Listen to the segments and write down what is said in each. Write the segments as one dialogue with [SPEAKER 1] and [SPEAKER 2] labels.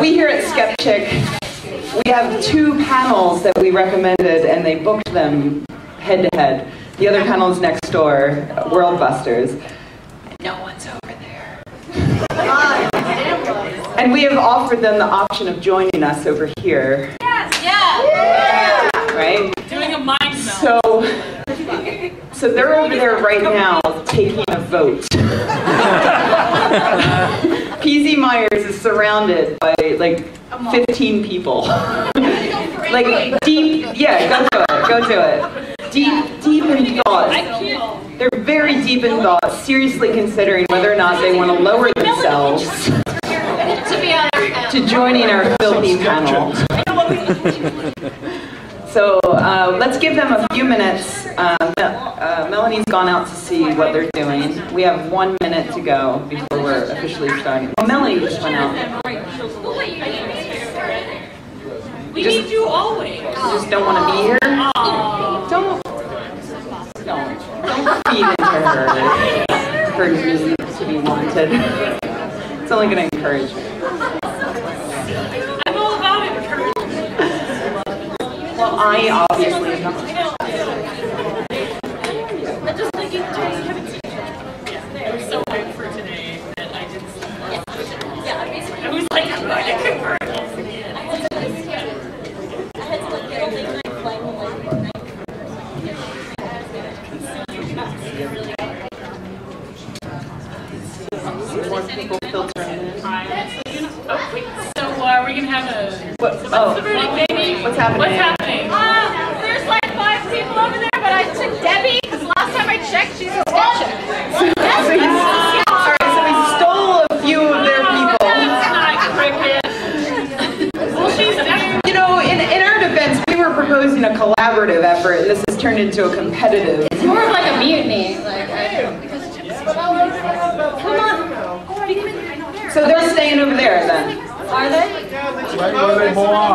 [SPEAKER 1] we here at Skepchick, we have two panels that we recommended, and they booked them head to head. The other panel is next door, World Busters. No one's over there. And we have offered them the option of joining us over here.
[SPEAKER 2] Yes, yeah.
[SPEAKER 1] Right?
[SPEAKER 2] Doing a mind meld.
[SPEAKER 1] So they're over there right now taking a vote. PZ Myers is surrounded by like 15 people. Like deep, yeah, go to it. Deep in thought. They're very deep in thought, seriously considering whether or not they want to lower themselves to joining our filthy panel. So let's give them a few minutes. Melanie's gone out to see what they're doing. We have 1 minute to go before we're officially starting. Well, Melanie just went out.
[SPEAKER 2] We need you always.
[SPEAKER 1] You just don't want to be here? Don't feed into her need to be wanted. It's only going to encourage her.
[SPEAKER 2] I'm all about encouragement.
[SPEAKER 1] Well, I obviously am not.
[SPEAKER 2] I'm just thinking, I was so hyped for today that I didn't see that. I was like, I'm going to convert.
[SPEAKER 1] More people filtering in.
[SPEAKER 2] Oh, wait. So are we going to have a... What's happening?
[SPEAKER 1] What's happening?
[SPEAKER 3] There's like 5 people over there, but I took Debbie because last time I checked, she's a Skepchick.
[SPEAKER 1] Alright, so we stole a few of their people.
[SPEAKER 2] That's not cricket. Well, she's definitely...
[SPEAKER 1] You know, in our defense, we were proposing a collaborative effort, and this has turned into a competitive.
[SPEAKER 3] It's more of like a mutiny. Come on.
[SPEAKER 1] So they're staying over there then.
[SPEAKER 3] Are they?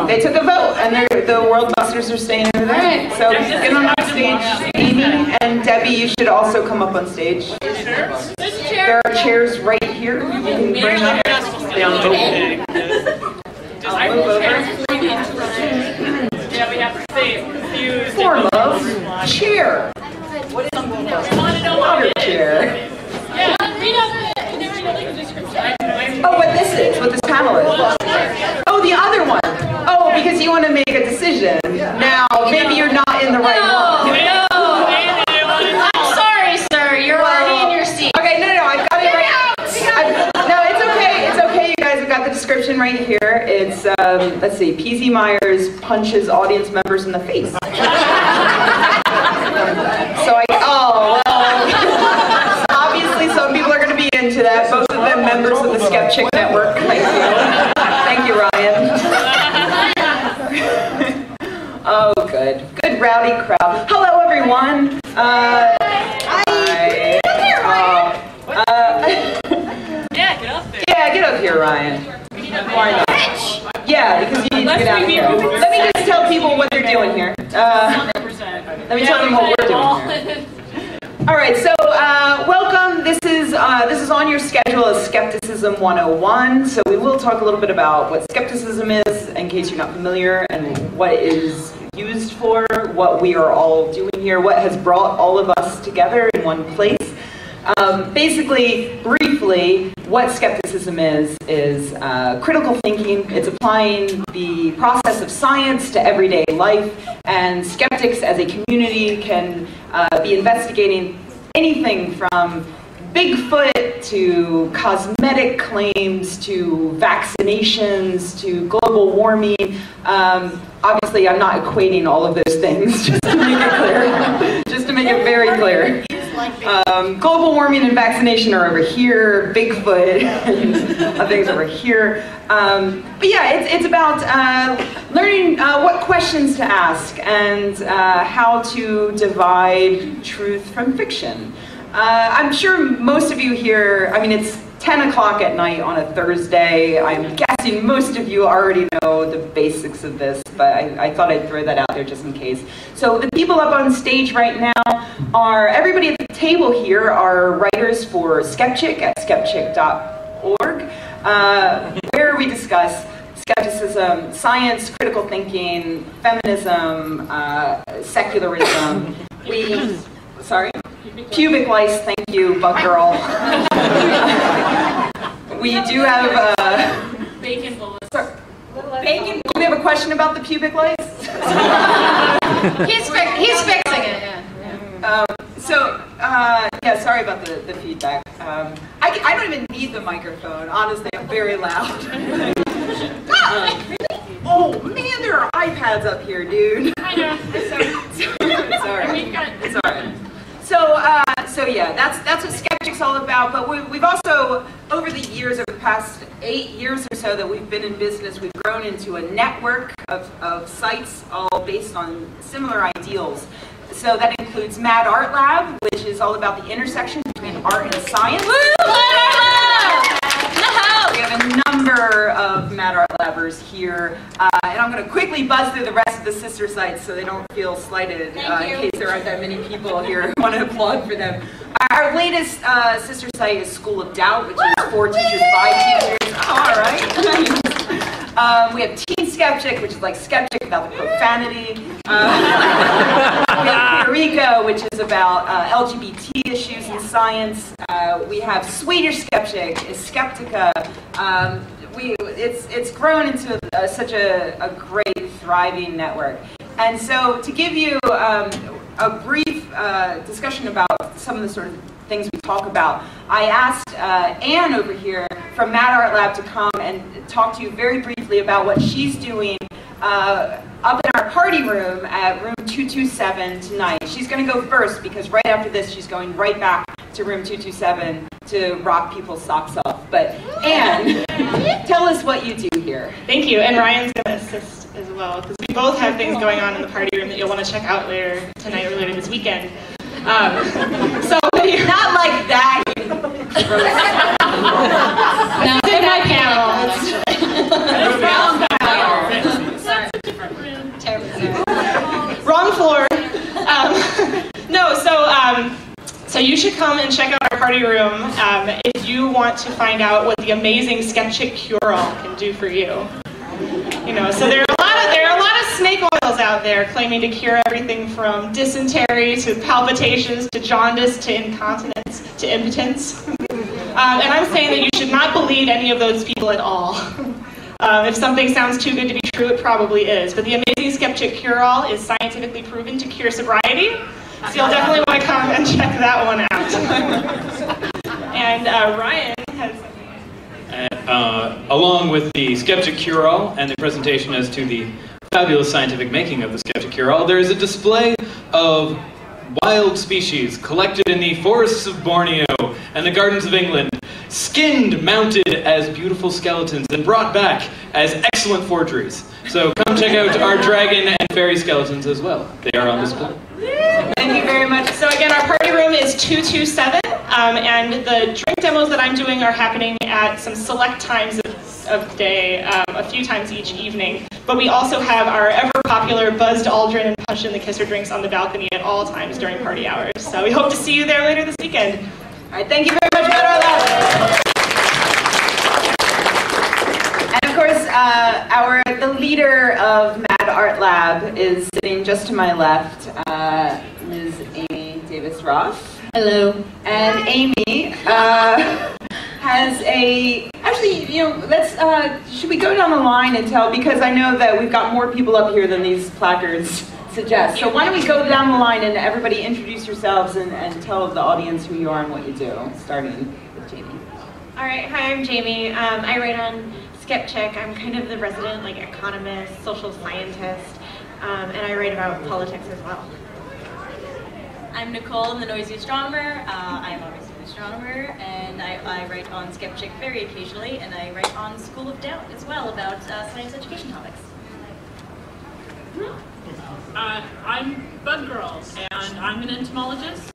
[SPEAKER 1] They took a vote, and the World Busters are staying over there.
[SPEAKER 3] Right.
[SPEAKER 1] So get on stage, Amy and Debbie. You should also come up on stage. There are chairs right here. You can bring up. I'll move over.
[SPEAKER 2] Yeah, we have to say confused.
[SPEAKER 1] Form of chair. What is water chair?
[SPEAKER 2] Yeah, read up it. I never know the description.
[SPEAKER 1] Oh, what this is, what this panel is. Oh, the other one. Oh, because you want to make a decision. Now, maybe you're not in the right one.
[SPEAKER 3] I'm sorry, sir. You're already in your seat.
[SPEAKER 1] Okay, no, I've got it right. No, it's okay. It's okay, you guys. I've got the description right here. It's, let's see, PZ Myers punches audience members in the face. Some people are going to be into that. Both of them members of the Skepchick network. Thank you, Ryan. Oh, good. Good rowdy crowd. Hello, everyone. Hi.
[SPEAKER 2] Yeah, get up there.
[SPEAKER 1] Yeah, get up here, Ryan. Why not? Yeah, because you need to get out of here. Let me just tell people what they're doing here. Let me tell them what we're doing here. All right, so welcome. This is on your schedule as Skepticism 101. So we will talk a little bit about what skepticism is, in case you're not familiar, and what it is used for, what we are all doing here, what has brought all of us together in one place. Basically, briefly, what skepticism is critical thinking. It's applying the process of science to everyday life, and skeptics as a community can be investigating anything from Bigfoot to cosmetic claims to vaccinations to global warming. Obviously, I'm not equating all of those things, just to make it clear. Just to make it very clear. Global warming and vaccination are over here, Bigfoot and things over here. But yeah, it's about learning what questions to ask and how to divide truth from fiction. I'm sure most of you here, I mean, it's 10 o'clock at night on a Thursday. I'm guessing most of you already know the basics of this, but I thought I'd throw that out there just in case. So the people up on stage right now are, everybody at the table here are writers for Skepchick at skepchick.org, where we discuss skepticism, science, critical thinking, feminism, secularism. Pubic lice, thank you, bug girl. We do have
[SPEAKER 2] bacon bullets.
[SPEAKER 1] Bacon. Do we have a question about the pubic lice?
[SPEAKER 3] He's fixing it.
[SPEAKER 1] Yeah, sorry about the feedback. I don't even need the microphone. Honestly, I'm very loud. Oh man, there are iPads up here, dude.
[SPEAKER 2] I know.
[SPEAKER 1] Sorry. It's alright. So yeah, that's what Skepchicks all about. But we've also, over the years, over the past 8 years or so that we've been in business, we've grown into a network of sites all based on similar ideals. So that includes Mad Art Lab, which is all about the intersection between art and science. We have a number of Mad Art Labbers here, and I'm going to quickly buzz through the rest of the sister sites so they don't feel slighted in case there aren't that many people here who want to applaud for them. Our latest sister site is School of Doubt, which is for teachers by teachers. All right. We have Teen Skepchick, which is like Skepchick without the profanity. We have Puerto Rico, which is about LGBT issues in science. We have Swedish Skepchick, is Skeptica. It's grown into such a great, thriving network. And so to give you a brief discussion about some of the sort of things we talk about, I asked Anne over here from Mad Art Lab to come and talk to you very briefly about what she's doing up in our party room at room 227 tonight. She's going to go first because right after this she's going right back to room 227 to rock people's socks off. But Anne, tell us what you do here.
[SPEAKER 4] Thank you, and Ryan's going to assist as well, because we both have things going on in the party room that you'll want to check out later tonight or later this weekend. So
[SPEAKER 1] not like that.
[SPEAKER 4] Now, in my panel. Wrong floor. So you should come and check out our party room if you want to find out what the amazing Skepchick cure-all can do for you. So there are a lot of snake oils out there claiming to cure everything from dysentery to palpitations to jaundice to incontinence to impotence. And I'm saying that you should not believe any of those people at all. If something sounds too good to be true, it probably is. But the amazing Skepchick cure-all is scientifically proven to cure sobriety. So you'll definitely want to come and check that one out. And Ryan has something.
[SPEAKER 5] Along with the Skepchick cure-all and the presentation as to the fabulous scientific making of the Skepchick cure-all, there is a display of wild species collected in the forests of Borneo and the gardens of England, skinned, mounted as beautiful skeletons, and brought back as excellent forgeries. So come check out our dragon and fairy skeletons as well. They are on display.
[SPEAKER 1] Thank you very much.
[SPEAKER 4] So again, our party room is 227, and the drink demos that I'm doing are happening at some select times of day, a few times each evening. But we also have our ever-popular Buzzed Aldrin and Punch in the Kisser drinks on the balcony at all times during party hours. So we hope to see you there later this weekend.
[SPEAKER 1] All right, thank you very much, Mad Art Lab. And of course, the leader of Mad Art Lab is sitting just to my left, Ms. Amy Davis Roth.
[SPEAKER 3] Hello.
[SPEAKER 1] And Amy has actually, let's, should we go down the line and tell, because I know that we've got more people up here than these placards suggest. So why don't we go down the line and everybody introduce yourselves and tell the audience who you are and what you do, starting with Jamie.
[SPEAKER 3] All right, hi, I'm Jamie. I write on Skepchick. I'm kind of the resident economist, social scientist, and I write about politics as well.
[SPEAKER 6] I'm Nicole, I'm the noisy astronomer. I'm obviously an astronomer, and I write on Skepchick very occasionally, and I write on School of Doubt as well about science education topics.
[SPEAKER 2] I'm Bug Girl, and I'm an entomologist,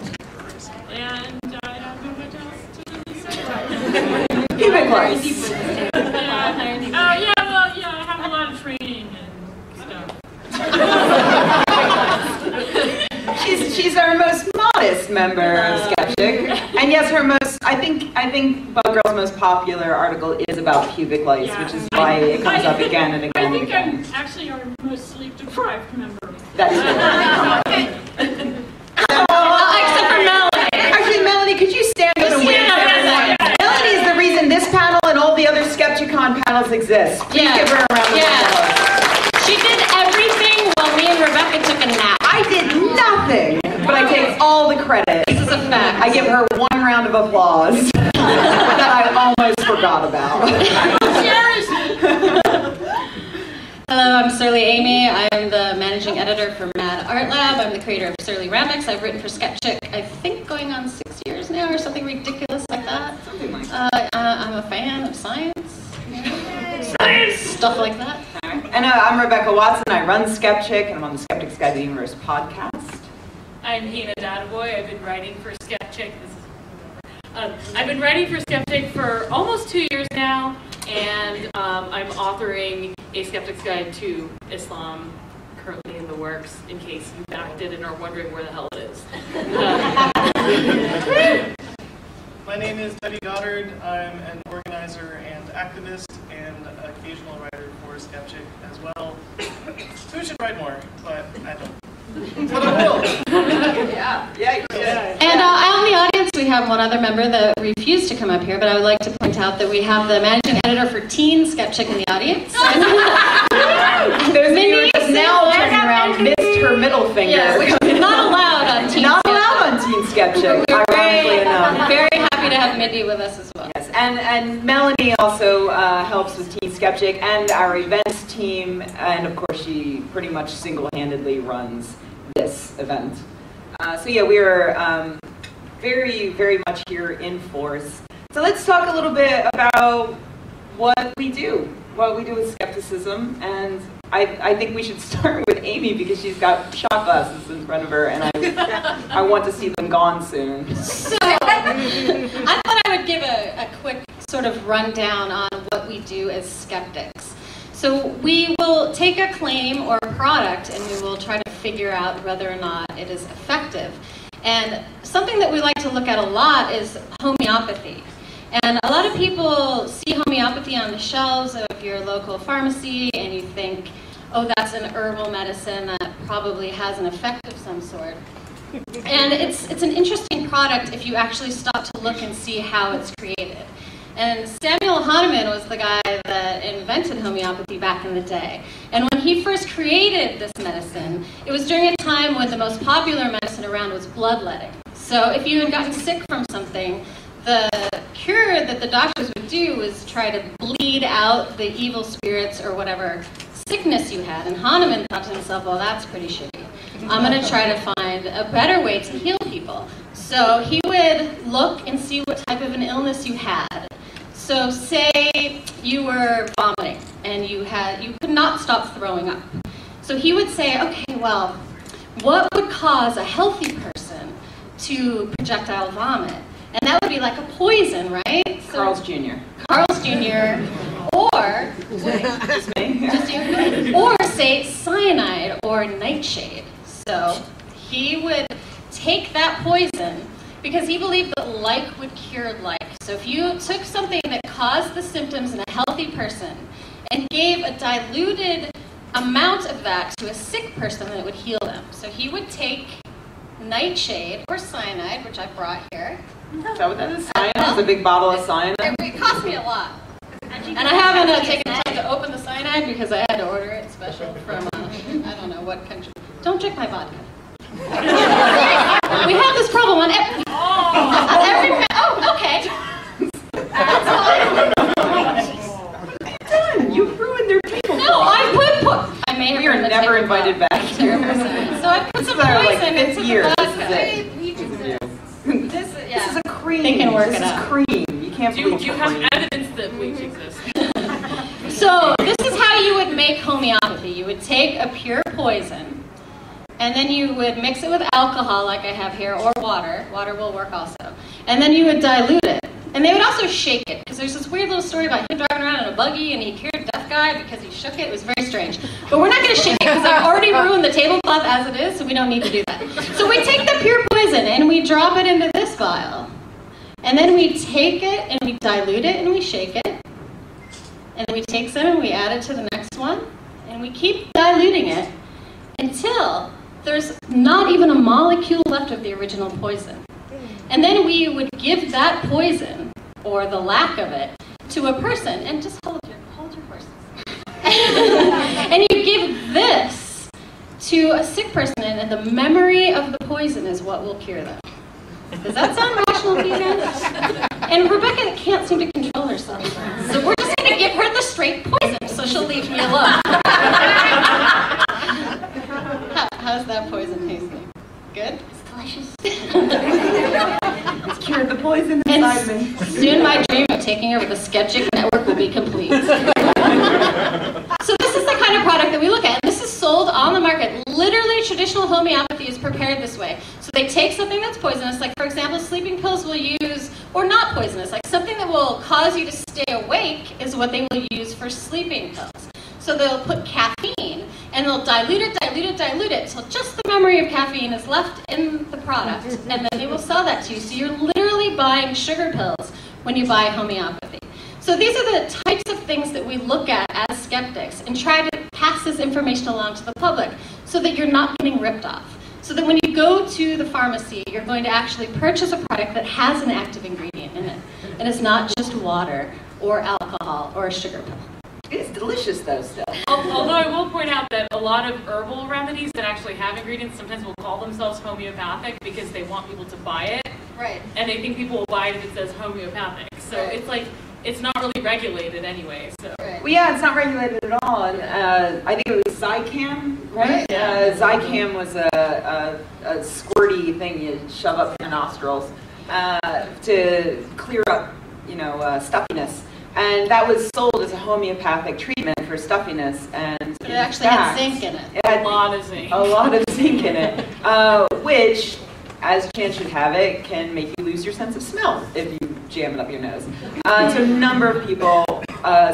[SPEAKER 2] and I don't know what else to say.
[SPEAKER 1] Pubic lice.
[SPEAKER 2] I have a lot of training and stuff.
[SPEAKER 1] She's our most modest member of Skepchick. And yes, her most, I think Bug Girl's most popular article is about pubic lice, which is why it comes up again and again and again.
[SPEAKER 2] I think I'm actually our most sleep-deprived member.
[SPEAKER 1] That's true.
[SPEAKER 4] Except for Melanie.
[SPEAKER 1] Actually, Melanie, could you stand up and wave to everyone? Melanie is the reason this panel and all the other SkepchickCon panels exist. Please give her a round of applause.
[SPEAKER 4] She did everything while me and Rebecca took a nap.
[SPEAKER 1] I did nothing, but I take all the credit.
[SPEAKER 4] This is a fact.
[SPEAKER 1] I give her one round of applause that I almost forgot about.
[SPEAKER 7] Hello, I'm Surly Amy. I am the managing editor for Mad Art Lab. I'm the creator of Surly Ramics. I've written for Skepchick, I think going on 6 years now or something ridiculous like that.
[SPEAKER 1] Something like that.
[SPEAKER 7] I'm a fan of science. Stuff like that.
[SPEAKER 1] And I'm Rebecca Watson. I run Skepchick, and I'm on the Skeptics Guide to the Universe podcast.
[SPEAKER 2] I'm Heina Dadabhoy. I've been writing for Skepchick. I've been writing for Skepchick for almost 2 years now, and I'm authoring a Skeptic's Guide to Islam, currently in the works, in case you backed it and are wondering where the hell it is.
[SPEAKER 8] My name is Goddard. I'm an organizer and activist and occasional writer for Skepchick as well. Who should write more, but I don't. But I will.
[SPEAKER 1] Yeah.
[SPEAKER 7] And out in the audience, we have one other member that refused to come up here, but I would like to point out that we have the managing editor for Teen Skepchick in the audience.
[SPEAKER 1] Those of you who are just now turning around missed her middle finger.
[SPEAKER 7] Yeah, which is not allowed on Teen
[SPEAKER 1] Not
[SPEAKER 7] Skepchick.
[SPEAKER 1] allowed on Teen Skepchick, ironically enough.
[SPEAKER 7] Very happy to have Mindy with us as well.
[SPEAKER 1] Yes, and Melanie also helps with Teen Skepchick and our events team, and of course she pretty much single-handedly runs this event. So yeah, we are very, very much here in force. So let's talk a little bit about what we do with skepticism, and I think we should start with Amy because she's got shot glasses in front of her, and I want to see them gone soon.
[SPEAKER 7] So, I thought I would give a quick sort of rundown on what we do as skeptics. So we will take a claim or a product and we will try to figure out whether or not it is effective. And something that we like to look at a lot is homeopathy. And a lot of people see homeopathy on the shelves of your local pharmacy and you think, oh, that's an herbal medicine that probably has an effect of some sort. And it's an interesting product if you actually stop to look and see how it's created. And Samuel Hahnemann was the guy that invented homeopathy back in the day. And when he first created this medicine, it was during a time when the most popular medicine around was bloodletting. So if you had gotten sick from something, the cure that the doctors would do was try to bleed out the evil spirits or whatever sickness you had. And Hahnemann thought to himself, well, that's pretty shitty. I'm going to try to find a better way to heal people. So he would look and see what type of an illness you had. So say you were vomiting and you could not stop throwing up. So he would say, okay, well, what would cause a healthy person to projectile vomit? And that would be like a poison, right? So,
[SPEAKER 1] Carl's Jr.
[SPEAKER 7] Carl's Jr. Or,
[SPEAKER 1] Just me.
[SPEAKER 7] just you, or say cyanide or nightshade. So he would take that poison because he believed that like would cure like. So if you took something that caused the symptoms in a healthy person and gave a diluted amount of that to a sick person, then it would heal them. So he would take nightshade or cyanide, which I brought here.
[SPEAKER 1] Is that what that is? Cyanide? It's a big bottle of cyanide?
[SPEAKER 7] It cost me a lot. And I haven't taken the time to open the cyanide because I had to order it special from, I don't know what country. Don't drink my vodka. We have this problem on every... Oh, okay.
[SPEAKER 1] Done. You ruined their table.
[SPEAKER 7] No, I may have
[SPEAKER 1] We are
[SPEAKER 7] ruined the
[SPEAKER 1] never
[SPEAKER 7] table
[SPEAKER 1] invited
[SPEAKER 7] cloth.
[SPEAKER 1] back.
[SPEAKER 7] I'm terrible. So I put some
[SPEAKER 1] This is our,
[SPEAKER 7] poison
[SPEAKER 1] fifth
[SPEAKER 7] into
[SPEAKER 1] year.
[SPEAKER 7] the
[SPEAKER 1] This
[SPEAKER 7] vodka.
[SPEAKER 1] is it. This is a cream.
[SPEAKER 7] They can work it
[SPEAKER 1] This
[SPEAKER 7] out.
[SPEAKER 1] is cream. You can't
[SPEAKER 2] Do
[SPEAKER 1] bleach
[SPEAKER 2] you
[SPEAKER 1] cream.
[SPEAKER 2] have evidence that bleach exists?
[SPEAKER 7] So this is how you would make homeopathy. You would take a pure poison, and then you would mix it with alcohol like I have here, or water. Water will work also. And then you would dilute it. And they would also shake it, because there's this weird little story about him driving around in a buggy and he cured a deaf guy because he shook it. It was very strange. But we're not going to shake it because I've already ruined the tablecloth as it is, so we don't need to do that. So we take the pure poison vial. And then we take it and we dilute it and we shake it. And then we take some and we add it to the next one. And we keep diluting it until there's not even a molecule left of the original poison. And then we would give that poison, or the lack of it, to a person. And just hold your horses. And you give this to a sick person, and the memory of the poison is what will cure them. Does that sound rational to you guys? And Rebecca can't seem to control herself. So we're just going to give her the straight poison so she'll leave me alone. How's that poison tasting? Good?
[SPEAKER 3] It's delicious.
[SPEAKER 1] It's cured the poison inside me.
[SPEAKER 7] Soon my dream of taking over the Skepchick network will be complete. So this is the kind of product that we look at. And this is sold on the market. Literally, traditional homeopathy is prepared this way. So they take something that's poisonous, like for example, sleeping pills will use, or not poisonous, like something that will cause you to stay awake is what they will use for sleeping pills. So they'll put caffeine, and they'll dilute it until just the memory of caffeine is left in the product, and then they will sell that to you. So you're literally buying sugar pills when you buy homeopathy. So these are the types of things that we look at as skeptics and try to pass this information along to the public so that you're not getting ripped off. So that when you go to the pharmacy, you're going to actually purchase a product that has an active ingredient in it, and it's not just water or alcohol or a sugar pill.
[SPEAKER 1] It's delicious though still.
[SPEAKER 2] Although I will point out that a lot of herbal remedies that actually have ingredients sometimes will call themselves homeopathic because they want people to buy it.
[SPEAKER 7] Right.
[SPEAKER 2] And they think people will buy it if it says homeopathic. So it's like, it's not really regulated anyway. So.
[SPEAKER 7] Right.
[SPEAKER 1] Well, yeah, it's not regulated at all. And I think it was Zicam, right? Zicam was a squirty thing you shove up your nostrils to clear up, stuffiness. And that was sold as a homeopathic treatment for stuffiness. And
[SPEAKER 7] but it actually had zinc in it.
[SPEAKER 1] It had
[SPEAKER 2] a lot of zinc.
[SPEAKER 1] A lot of zinc in it, which, as chance should have it, can make you lose your sense of smell if you jam it up your nose. So a number of people,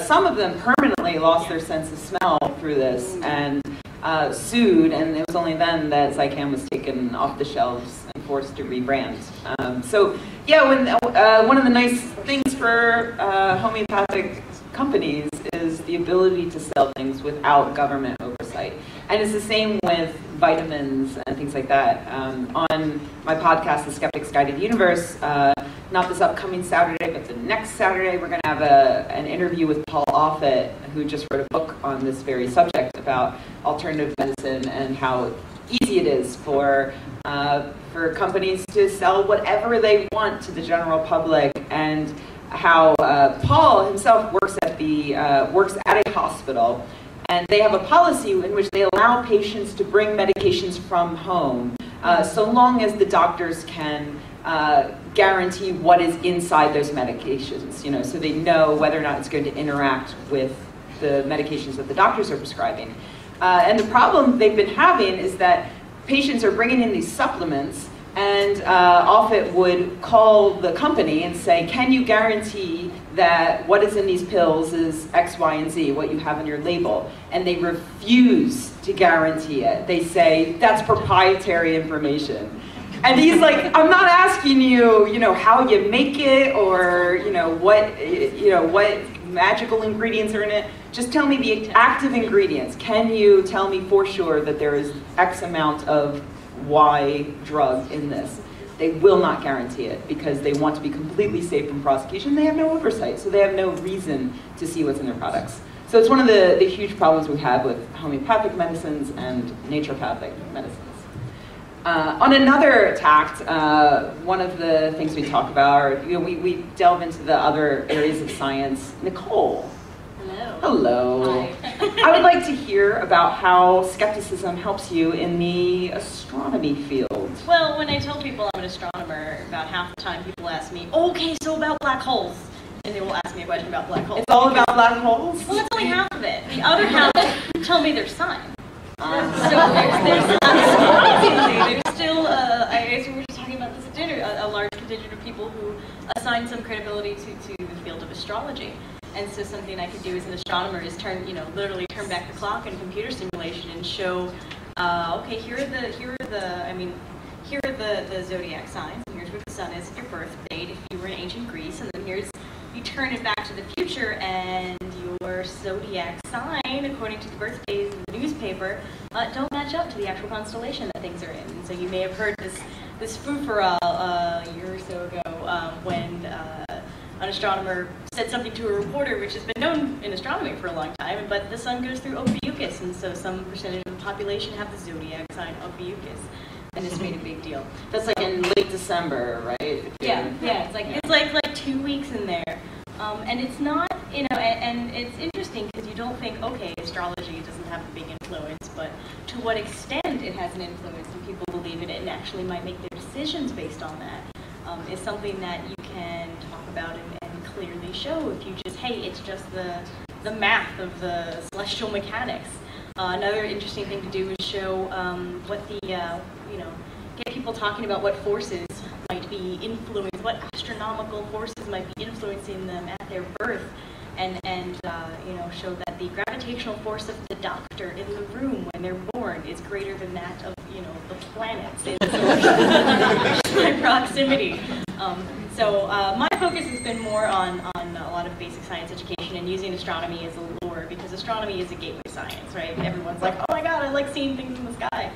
[SPEAKER 1] some of them permanently lost their sense of smell through this and sued, and it was only then that Zicam was taken off the shelves and forced to rebrand. So yeah, one of the nice things for homeopathic companies is the ability to sell things without government oversight. And it's the same with vitamins and things like that. On my podcast, The Skeptic's Guided Universe, not this upcoming Saturday, but the next Saturday, we're going to have an interview with Paul Offit, who just wrote a book on this very subject about alternative medicine and how easy it is for companies to sell whatever they want to the general public, and how Paul himself works at a hospital, and they have a policy in which they allow patients to bring medications from home, so long as the doctors can guarantee what is inside those medications, so they know whether or not it's going to interact with the medications that the doctors are prescribing. And the problem they've been having is that patients are bringing in these supplements, and Offit would call the company and say, can you guarantee that what is in these pills is X, Y, and Z, what you have in your label? And they refuse to guarantee it. They say, that's proprietary information. And he's like, I'm not asking you, how you make it, or what magical ingredients are in it. Just tell me the active ingredients. Can you tell me for sure that there is X amount of Y drug in this? They will not guarantee it because they want to be completely safe from prosecution. They have no oversight, so they have no reason to see what's in their products. So it's one of the huge problems we have with homeopathic medicines and naturopathic medicines. On another tact, one of the things we talk about are, we delve into the other areas of science. Nicole. Hello. Hi. I would like to hear about how skepticism helps you in the astronomy field.
[SPEAKER 6] Well, when I tell people I'm an astronomer, about half the time people ask me, okay, so about black holes. And they will ask me a question about black holes.
[SPEAKER 1] It's all about black holes?
[SPEAKER 6] Well, that's only half of it. The other half tell me their sign. So there's surprisingly, there's still, I guess we were just talking about this at dinner, a large contingent of people who assign some credibility to the field of astrology. And so something I could do as an astronomer is literally turn back the clock in computer simulation and show, okay, here are the zodiac signs, and here's what the sun is your birth date if you were in ancient Greece, and then here's, you turn it back to the future, and your zodiac sign, according to the birthdays in the newspaper, don't match up to the actual constellation that things are in. And so you may have heard this frou-frou a year or so ago when an astronomer said something to a reporter, which has been known in astronomy for a long time, but the sun goes through Ophiuchus, and so some percentage of the population have the zodiac sign Ophiuchus, and it's made a big deal.
[SPEAKER 1] That's like in late December, right?
[SPEAKER 6] Yeah, it's like 2 weeks in there, and it's not, and it's interesting because you don't think, okay, astrology doesn't have a big influence, but to what extent it has an influence, and people believe it, and actually might make their decisions based on that. Is something that you can talk about and clearly show if you just, hey, it's just the math of the celestial mechanics. Another interesting thing to do is show what the, get people talking about what forces might be influenced, what astronomical forces might be influencing them at their birth, and show that the gravitational force of the doctor in the room when they're born is greater than that of, the planets in my proximity. So my focus has been more on a lot of basic science education and using astronomy as a lure, because astronomy is a gateway science, right? Everyone's like, oh my god, I like seeing things in the sky.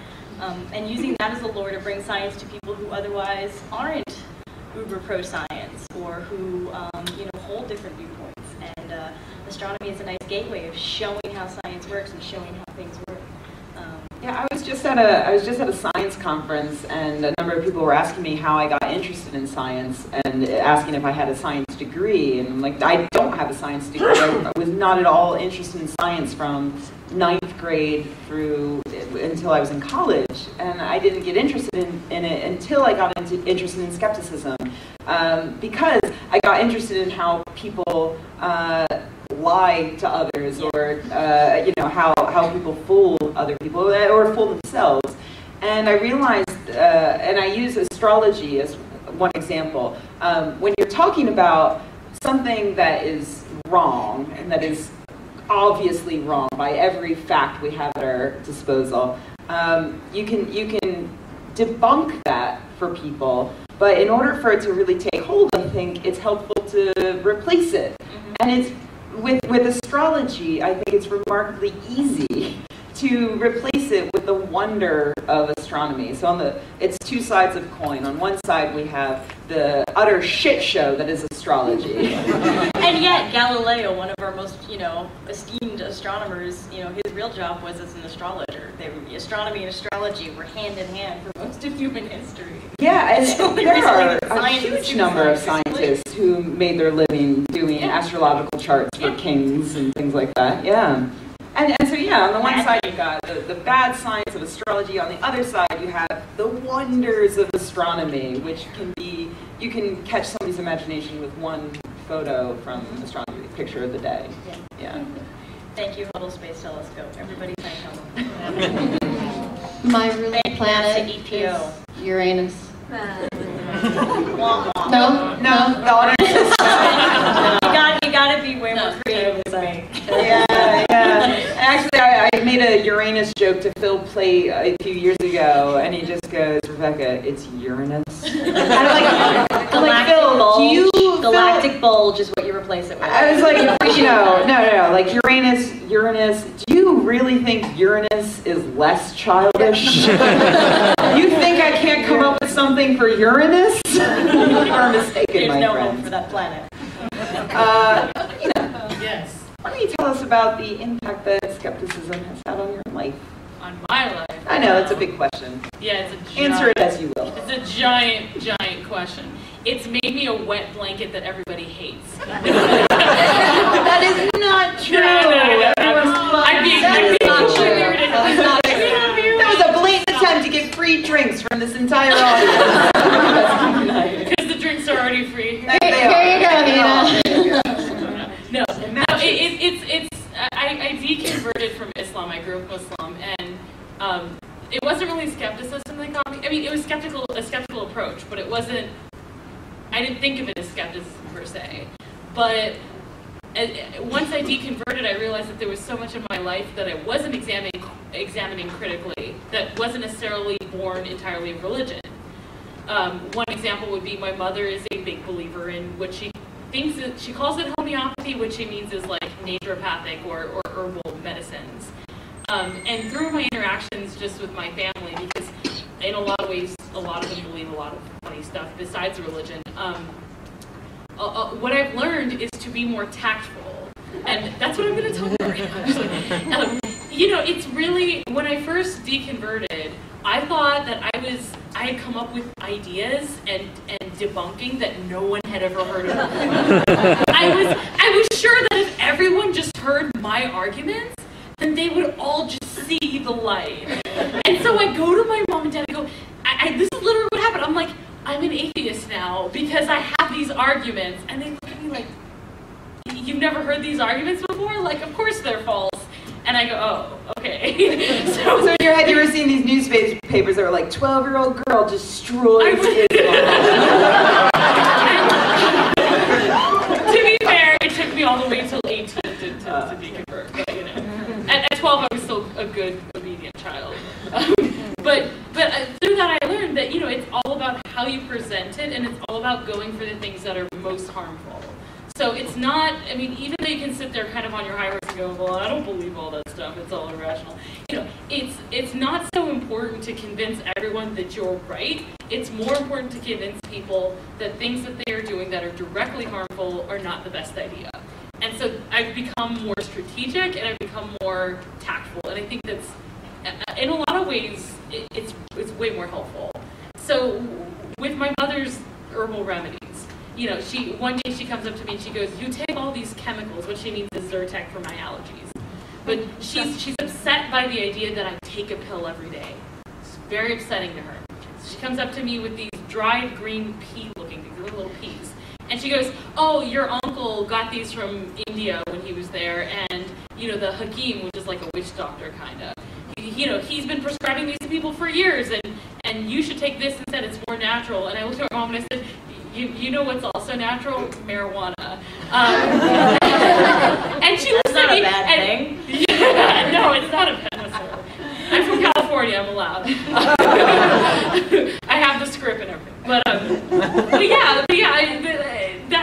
[SPEAKER 6] And using that as a lure to bring science to people who otherwise aren't uber pro-science, or who hold different viewpoints. And astronomy is a nice gateway of showing how science works and showing how things work.
[SPEAKER 1] Yeah, I was just at a science conference, and a number of people were asking me how I got interested in science, and asking if I had a science degree. And I'm like, I don't have a science degree. I was not at all interested in science from 9th grade through until I was in college, and I didn't get interested in it until I got interested in skepticism, because I got interested in how people lie to others, or how people fool other people or fool themselves. And I realized, and I use astrology as one example, when you're talking about something that is wrong, and that is obviously wrong by every fact we have at our disposal, you can debunk that for people, but in order for it to really take hold, I think it's helpful to replace it. And it's with astrology, I think it's remarkably easy to replace it with the wonder of astronomy. So it's two sides of a coin. On one side we have the utter shit show that is astrology.
[SPEAKER 6] And yet Galileo, one of our most, esteemed astronomers, his real job was as an astrologer. Astronomy and astrology were hand in hand for most of human history.
[SPEAKER 1] Yeah, and there are a huge number of scientists who made their living doing astrological charts for kings and things like that. Yeah. And so, on the one side you've got the bad science of astrology. On the other side you have the wonders of astronomy, which can be, you can catch somebody's imagination with one photo from astronomy, picture of the day. Yeah.
[SPEAKER 6] Thank you, Hubble Space Telescope. Everybody thank Hubble.
[SPEAKER 7] My ruling planet is Uranus. No.
[SPEAKER 6] You gotta be way more creative than me.
[SPEAKER 1] Yeah. Actually, I made a Uranus joke to Phil Plait a few years ago, and he just goes, Rebecca, it's Uranus.
[SPEAKER 6] Galactic bulge is what you replace it with.
[SPEAKER 1] I was like, no, like Uranus, do you really think Uranus is less childish? You think I can't come up with something for Uranus? You are mistaken,
[SPEAKER 6] There's
[SPEAKER 1] my
[SPEAKER 6] no
[SPEAKER 1] friend.
[SPEAKER 6] hope for that planet.
[SPEAKER 2] Yes.
[SPEAKER 1] Why don't you tell us about the impact that skepticism has had on your life?
[SPEAKER 2] On my life?
[SPEAKER 1] I know, it's a big question.
[SPEAKER 2] Yeah, it's a giant,
[SPEAKER 1] answer it as you will.
[SPEAKER 2] It's a giant question. It's made me a wet blanket that everybody hates.
[SPEAKER 1] That is not true.
[SPEAKER 2] No. I'm being
[SPEAKER 1] That was a blatant attempt to get free drinks from this entire audience.
[SPEAKER 2] Because the drinks are already free.
[SPEAKER 7] Here you go, Heina.
[SPEAKER 2] No, I deconverted from Islam. I grew up Muslim, and it wasn't really skepticism that got me. I mean, it was a skeptical approach, but it wasn't. I didn't think of it as skepticism per se. But once I deconverted, I realized that there was so much of my life that I wasn't examining critically, that wasn't necessarily born entirely of religion. One example would be my mother is a big believer in what she thinks she calls it homeopathy, which she means is like naturopathic or herbal medicines. And through my interactions just with my family, because in a lot of ways, a lot of them believe a lot of funny stuff besides religion, what I've learned is to be more tactful. And that's what I'm going to talk about right now, actually. You know, it's really, when I first deconverted, I thought that I had come up with ideas and debunking that no one had ever heard of before. I was sure that if everyone just heard my arguments, then they would all just see the light. And so I go to my mom and dad and go, this is literally what happened. I'm like, I'm an atheist now because I have these arguments. And they look at me like, you've never heard these arguments before? Like, of course they're false. And I go, oh, okay. So
[SPEAKER 1] in your head, you were seeing these newspapers that were like, 12-year-old girl destroys Islam.
[SPEAKER 2] To be fair, it took me all the way until 18 to deconvert. But, you know, at 12, I was still a good, obedient child. But through that, I learned that, you know, it's all about how you present it, and it's all about going for the things that are most harmful. So it's not, I mean, even though you can sit there kind of on your high horse and go, well, I don't believe all that stuff, it's all irrational. You know, it's not so important to convince everyone that you're right. It's more important to convince people that things that they are doing that are directly harmful are not the best idea. And so I've become more strategic and I've become more tactful. And I think that's, in a lot of ways, it's way more helpful. So with my mother's herbal remedies, you know, one day she comes up to me and she goes, you take all these chemicals, what she means is Zyrtec for my allergies. But she's upset by the idea that I take a pill every day. It's very upsetting to her. So she comes up to me with these dried green pea looking things, little peas. And she goes, oh, your uncle got these from India when he was there, and, you know, the Hakim, which is like a witch doctor kind of, you know, he's been prescribing these to people for years, and you should take this instead, it's more natural. And I looked at my mom and I said, you know what's also natural? Marijuana. And she looks at me. That's not a bad thing. Yeah, no, it's not a bad whatsoever. I'm from California, I'm allowed. I have the script and everything. But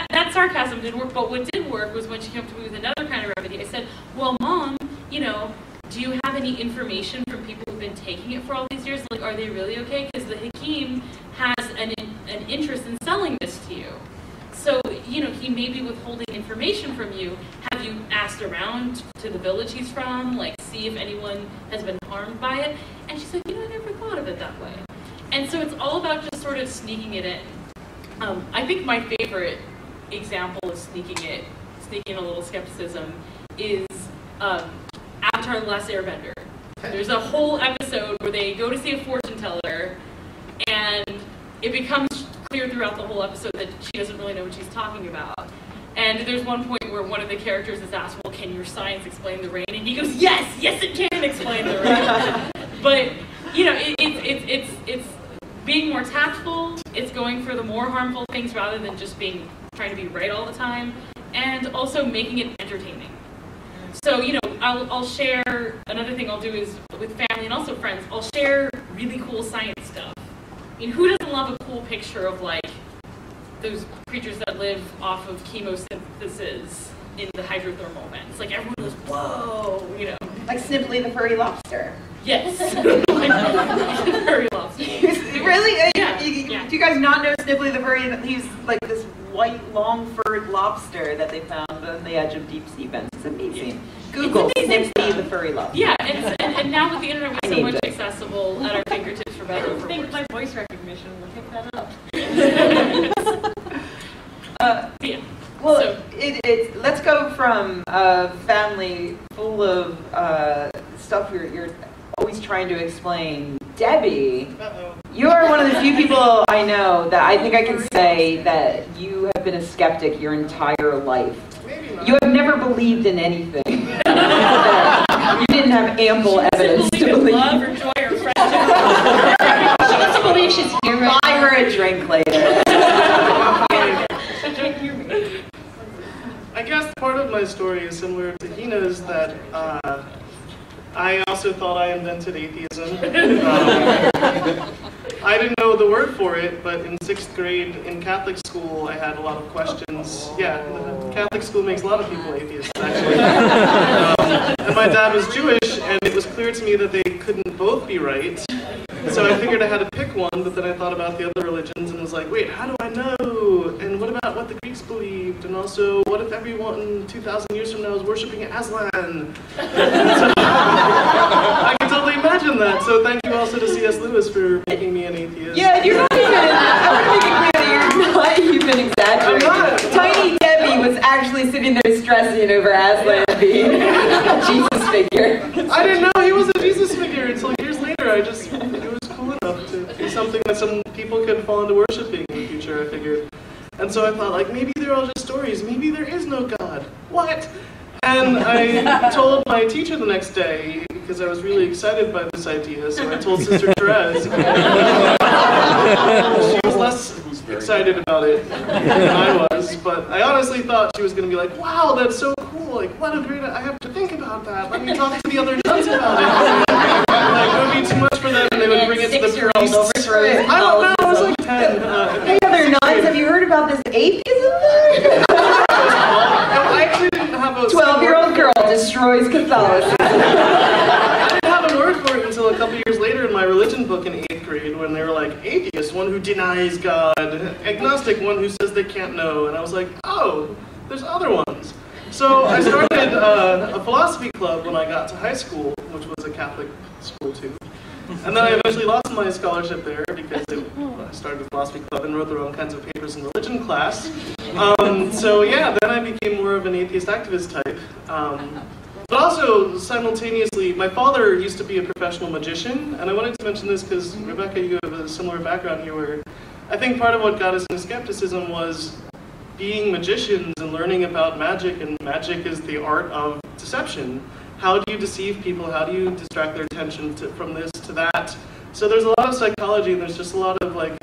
[SPEAKER 2] that sarcasm didn't work. But what did work was when she came to me with another kind of remedy. I said, well, Mom, you know, do you have any information from people who've been taking it for all these years? Like, are they really okay? Because the Hakim has an interest in selling this to you. So, you know, he may be withholding information from you. Have you asked around to the village he's from, like, see if anyone has been harmed by it? And she said, you know, I never thought of it that way. And so it's all about just sort of sneaking it in. I think my favorite example of sneaking in a little skepticism is Avatar: The Last Airbender. There's a whole episode where they go to see a fortune teller, and it becomes clear throughout the whole episode that she doesn't really know what she's talking about. And there's one point where one of the characters is asked, well, can your science explain the rain? And he goes, yes, it can explain the rain. But, you know, it's being more tactful, it's going for the more harmful things rather than just trying to be right all the time, and also making it entertaining. So, you know, I'll share, another thing I'll do is, with family and also friends, I'll share really cool science stuff. I mean, who doesn't love a cool picture of, like, those creatures that live off of chemosynthesis in the hydrothermal vents? Like, everyone goes, whoa, you know.
[SPEAKER 1] Like Snipply the furry lobster.
[SPEAKER 2] Yes. Like, furry lobster.
[SPEAKER 1] Really?
[SPEAKER 2] Yeah.
[SPEAKER 1] Do you guys not know Snipply the furry? He's like this white, long-furred lobster that they found on the edge of deep sea vents. It's amazing. Google Snipply the furry lobster.
[SPEAKER 2] Yeah, and now with the internet, we're so much accessible at our fingertips for better or for worse.
[SPEAKER 6] I think my voice recognition will pick that up.
[SPEAKER 2] Yeah.
[SPEAKER 1] Well, so, let's go from a family full of stuff you're always trying to explain. Debbie, you're one of the few people I know that I think I can say that you have been a skeptic your entire life. You have never believed in anything. You didn't have ample evidence to believe.
[SPEAKER 2] Love or joy or friendship.
[SPEAKER 7] She doesn't believe she's here right
[SPEAKER 1] now. Buy her a drink later.
[SPEAKER 8] I guess part of my story is similar to Heina's, that I also thought I invented atheism. I didn't know know the word for it, but in 6th grade in Catholic school, I had a lot of questions. Yeah, Catholic school makes a lot of people atheists, actually. And my dad was Jewish, and it was clear to me that they couldn't both be right. So I figured I had to pick one, but then I thought about the other religions and was like, wait, how do I know? And what about what the Greeks believed? And also, what if everyone 2,000 years from now is worshipping Aslan? So, I can totally imagine that. So thank you also to C.S. Lewis for making me an atheist.
[SPEAKER 1] Yeah, you're not even, I want to make it clear that you're not even exaggerating.
[SPEAKER 8] I'm not.
[SPEAKER 1] Tiny Debbie was actually sitting there stressing over Aslan being a Jesus figure.
[SPEAKER 8] I didn't know he was a Jesus figure until years later. It was cool enough to be something that some people could fall into worshiping in the future, I figured. And so I thought, like, maybe they're all just stories. Maybe there is no God. What? And I told my teacher the next day, because I was really excited by this idea, so I told Sister Therese. She was less excited about it than I was, but I honestly thought she was going to be like, wow, that's so cool. Like, what a great, I have to think about that. Let me talk to the other nuns about it. Like, it would be too much for them, and they would bring it to the priests. I don't know, I was like 10.
[SPEAKER 1] Hey, other nuns, have you heard about this atheism thing?
[SPEAKER 8] I actually didn't have a
[SPEAKER 1] 12-year-old girl destroys Catholicism.
[SPEAKER 8] I didn't have a word for it until a couple years later in my religion book in 8th grade when they were like, atheist, one who denies God, agnostic, one who says they can't know, and I was like, oh, there's other ones. So I started a philosophy club when I got to high school, which was a Catholic school too. And then I eventually lost my scholarship there because I started a philosophy club and wrote the wrong kinds of papers in religion class. So yeah, then I became more of an atheist activist type. But also, simultaneously, my father used to be a professional magician, and I wanted to mention this because, Rebecca, you have a similar background here where I think part of what got us into skepticism was being magicians and learning about magic, and magic is the art of deception. How do you deceive people? How do you distract their attention from this to that? So there's a lot of psychology, and there's just a lot of like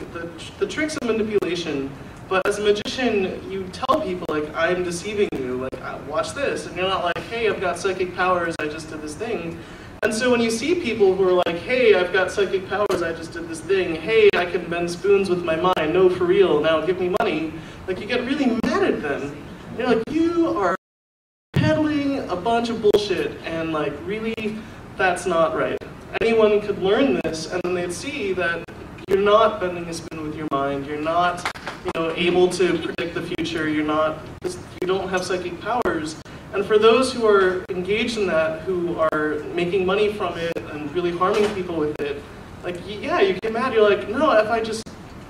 [SPEAKER 8] the tricks of manipulation. But as a magician, you tell people, like, I'm deceiving you, like, watch this. And you're not like, hey, I've got psychic powers, I just did this thing. And so when you see people who are like, hey, I've got psychic powers, I just did this thing. Hey, I can bend spoons with my mind, no, for real, now give me money. Like, you get really mad at them. You're like, you are peddling a bunch of bullshit, and like, really, that's not right. Anyone could learn this, and then they'd see that you're not bending a spoon with your mind, you're not, able to predict the future, you don't have psychic powers. And for those who are engaged in that, who are making money from it and really harming people with it, like, yeah, you get mad, you're like, no, if I just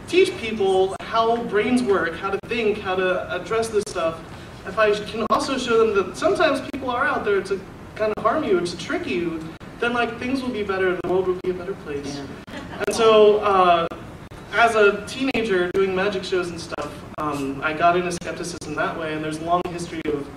[SPEAKER 8] teach people how brains work, how to think, how to address this stuff, if I can also show them that sometimes people are out there to kind of harm you, to trick you, then like things will be better, the world will be a better place. Yeah. And so, as a teenager doing magic shows and stuff, I got into skepticism that way, and there's a long history of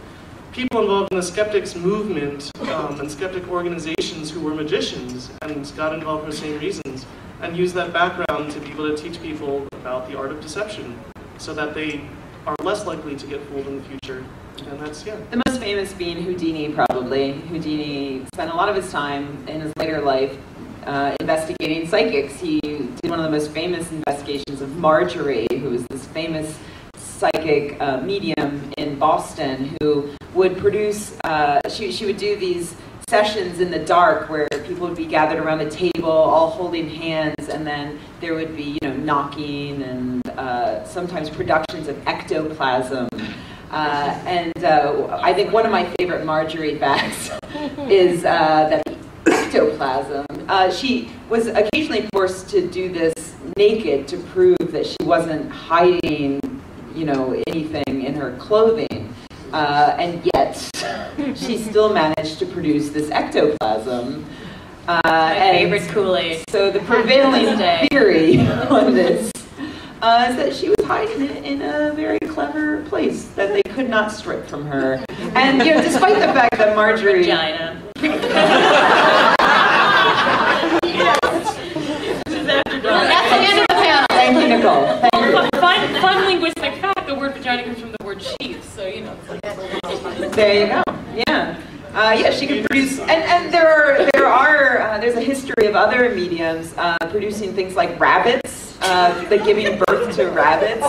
[SPEAKER 8] people involved in the skeptics movement and skeptic organizations who were magicians and got involved for the same reasons, and used that background to be able to teach people about the art of deception so that they are less likely to get fooled in the future. And that's, yeah.
[SPEAKER 1] The most famous being Houdini, probably. Houdini spent a lot of his time in his later life investigating psychics. He did one of the most famous investigations of Marjorie, who was this famous psychic medium in Boston who would produce, she would do these sessions in the dark where people would be gathered around a table all holding hands, and then there would be knocking and sometimes productions of ectoplasm. I think one of my favorite Marjorie facts is that ectoplasm, she was occasionally forced to do this naked to prove that she wasn't hiding anything in her clothing, and yet she still managed to produce this ectoplasm.
[SPEAKER 6] My favorite Kool-Aid.
[SPEAKER 1] So the prevailing theory on this is that she was hiding it in a very clever place that they could not strip from her. And despite the fact that Marjorie...
[SPEAKER 6] Vagina.
[SPEAKER 7] That's the end of the panel.
[SPEAKER 1] Thank you, Nicole. Thank you.
[SPEAKER 2] Fun linguistic fact, the word vagina comes from the word sheath, so it's like...
[SPEAKER 1] There you go. Yeah. Yeah, she could produce, and there's a history of other mediums producing things like rabbits. the giving birth to rabbits.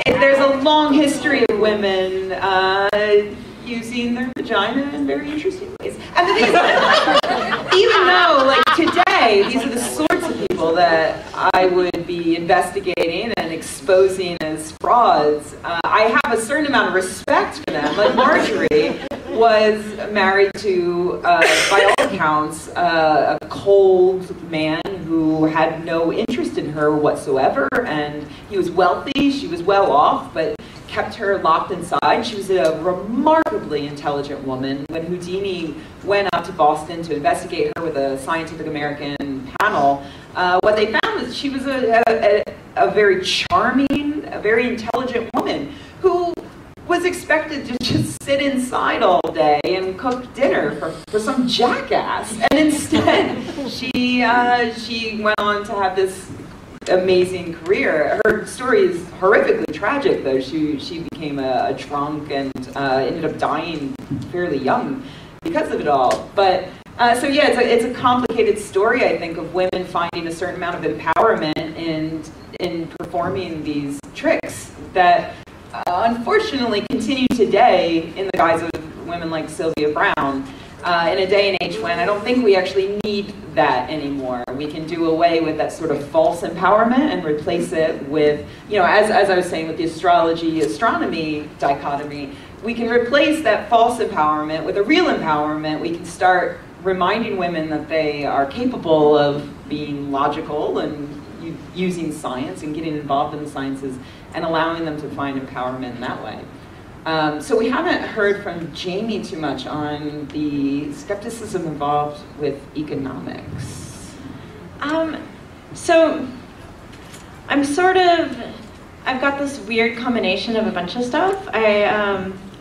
[SPEAKER 1] There's a long history of women using their vagina in very interesting ways. And the thing is, even though, like, today, these are the sorts of people that I would be investigating and exposing as frauds, I have a certain amount of respect for them. Like, Marjorie was married to, by all accounts, a cold man who had no interest in her whatsoever, and he was wealthy, she was well off, but kept her locked inside. She was a remarkably intelligent woman. When Houdini went up to Boston to investigate her with a Scientific American panel, what they found was she was a very charming, a very intelligent woman who was expected to just sit inside all day and cook dinner for some jackass. And instead, she went on to have this amazing career. Her story is horrifically tragic, though. She became a drunk and ended up dying fairly young because of it all. But so yeah, it's a complicated story, I think, of women finding a certain amount of empowerment in performing these tricks that unfortunately continue today in the guise of women like Sylvia Brown. In a day and age when I don't think we actually need that anymore. We can do away with that sort of false empowerment and replace it with, you know, as I was saying with the astrology-astronomy dichotomy, we can replace that false empowerment with a real empowerment. We can start reminding women that they are capable of being logical and using science and getting involved in the sciences and allowing them to find empowerment in that way. So we haven't heard from Jamie too much on the skepticism involved with economics.
[SPEAKER 3] So I've got this weird combination of a bunch of stuff. I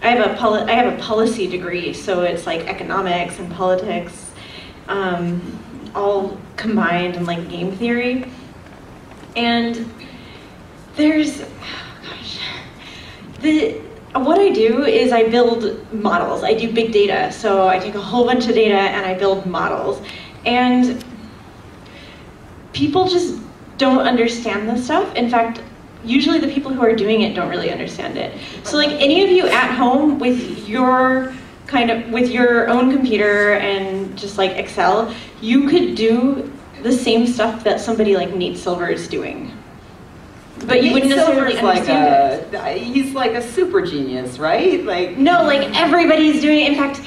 [SPEAKER 3] have a policy degree, so it's like economics and politics, all combined in like game theory. And there's, what I do is I build models. I do big data. So I take a whole bunch of data and I build models. And people just don't understand this stuff. In fact, usually the people who are doing it don't really understand it. So like any of you at home with your own computer and just like Excel, you could do the same stuff that somebody like Nate Silver is doing. But you wouldn't necessarily understand it.
[SPEAKER 1] He's like a super genius, right? Like
[SPEAKER 3] no, like everybody's doing it. In fact,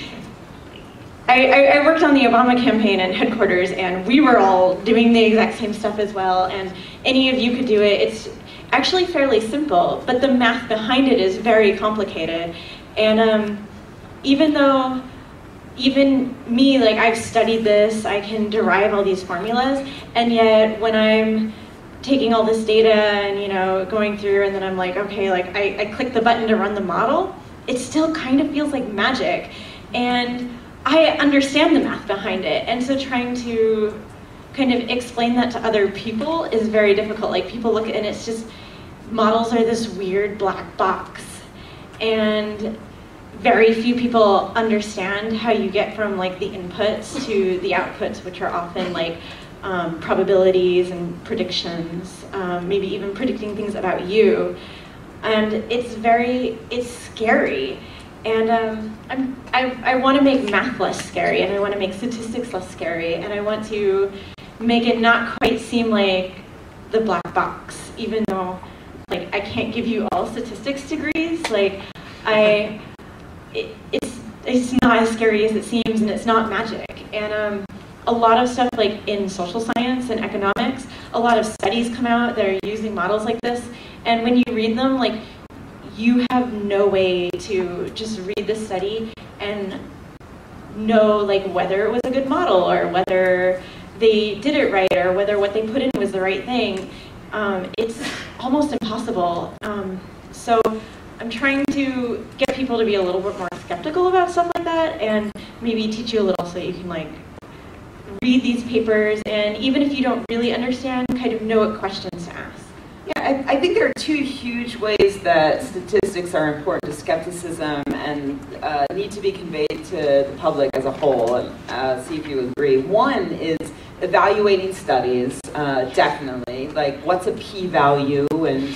[SPEAKER 3] I worked on the Obama campaign at headquarters, and we were all doing the exact same stuff as well. And any of you could do it. It's actually fairly simple, but the math behind it is very complicated. And even me, like I've studied this, I can derive all these formulas, and yet when I'm taking all this data and, you know, going through, and then I'm like, okay, like I click the button to run the model, it still kind of feels like magic. And I understand the math behind it. And so trying to kind of explain that to other people is very difficult. Like people look at it and it's just, models are this weird black box. And very few people understand how you get from like the inputs to the outputs, which are often like probabilities and predictions, maybe even predicting things about you. And it's scary. And I want to make math less scary, and I want to make statistics less scary, and I want to make it not quite seem like the black box, even though like I can't give you all statistics degrees. Like it's not as scary as it seems, and it's not magic. And a lot of stuff like in social science and economics, a lot of studies come out that are using models like this, and when you read them, like you have no way to just read the study and know like whether it was a good model or whether they did it right or whether what they put in was the right thing. It's almost impossible. So I'm trying to get people to be a little bit more skeptical about stuff like that, and maybe teach you a little so you can like read these papers, and even if you don't really understand, kind of know what questions to ask.
[SPEAKER 1] Yeah, I think there are two huge ways that statistics are important to skepticism and need to be conveyed to the public as a whole, and see if you agree. One is evaluating studies, definitely. Like, what's a p-value, and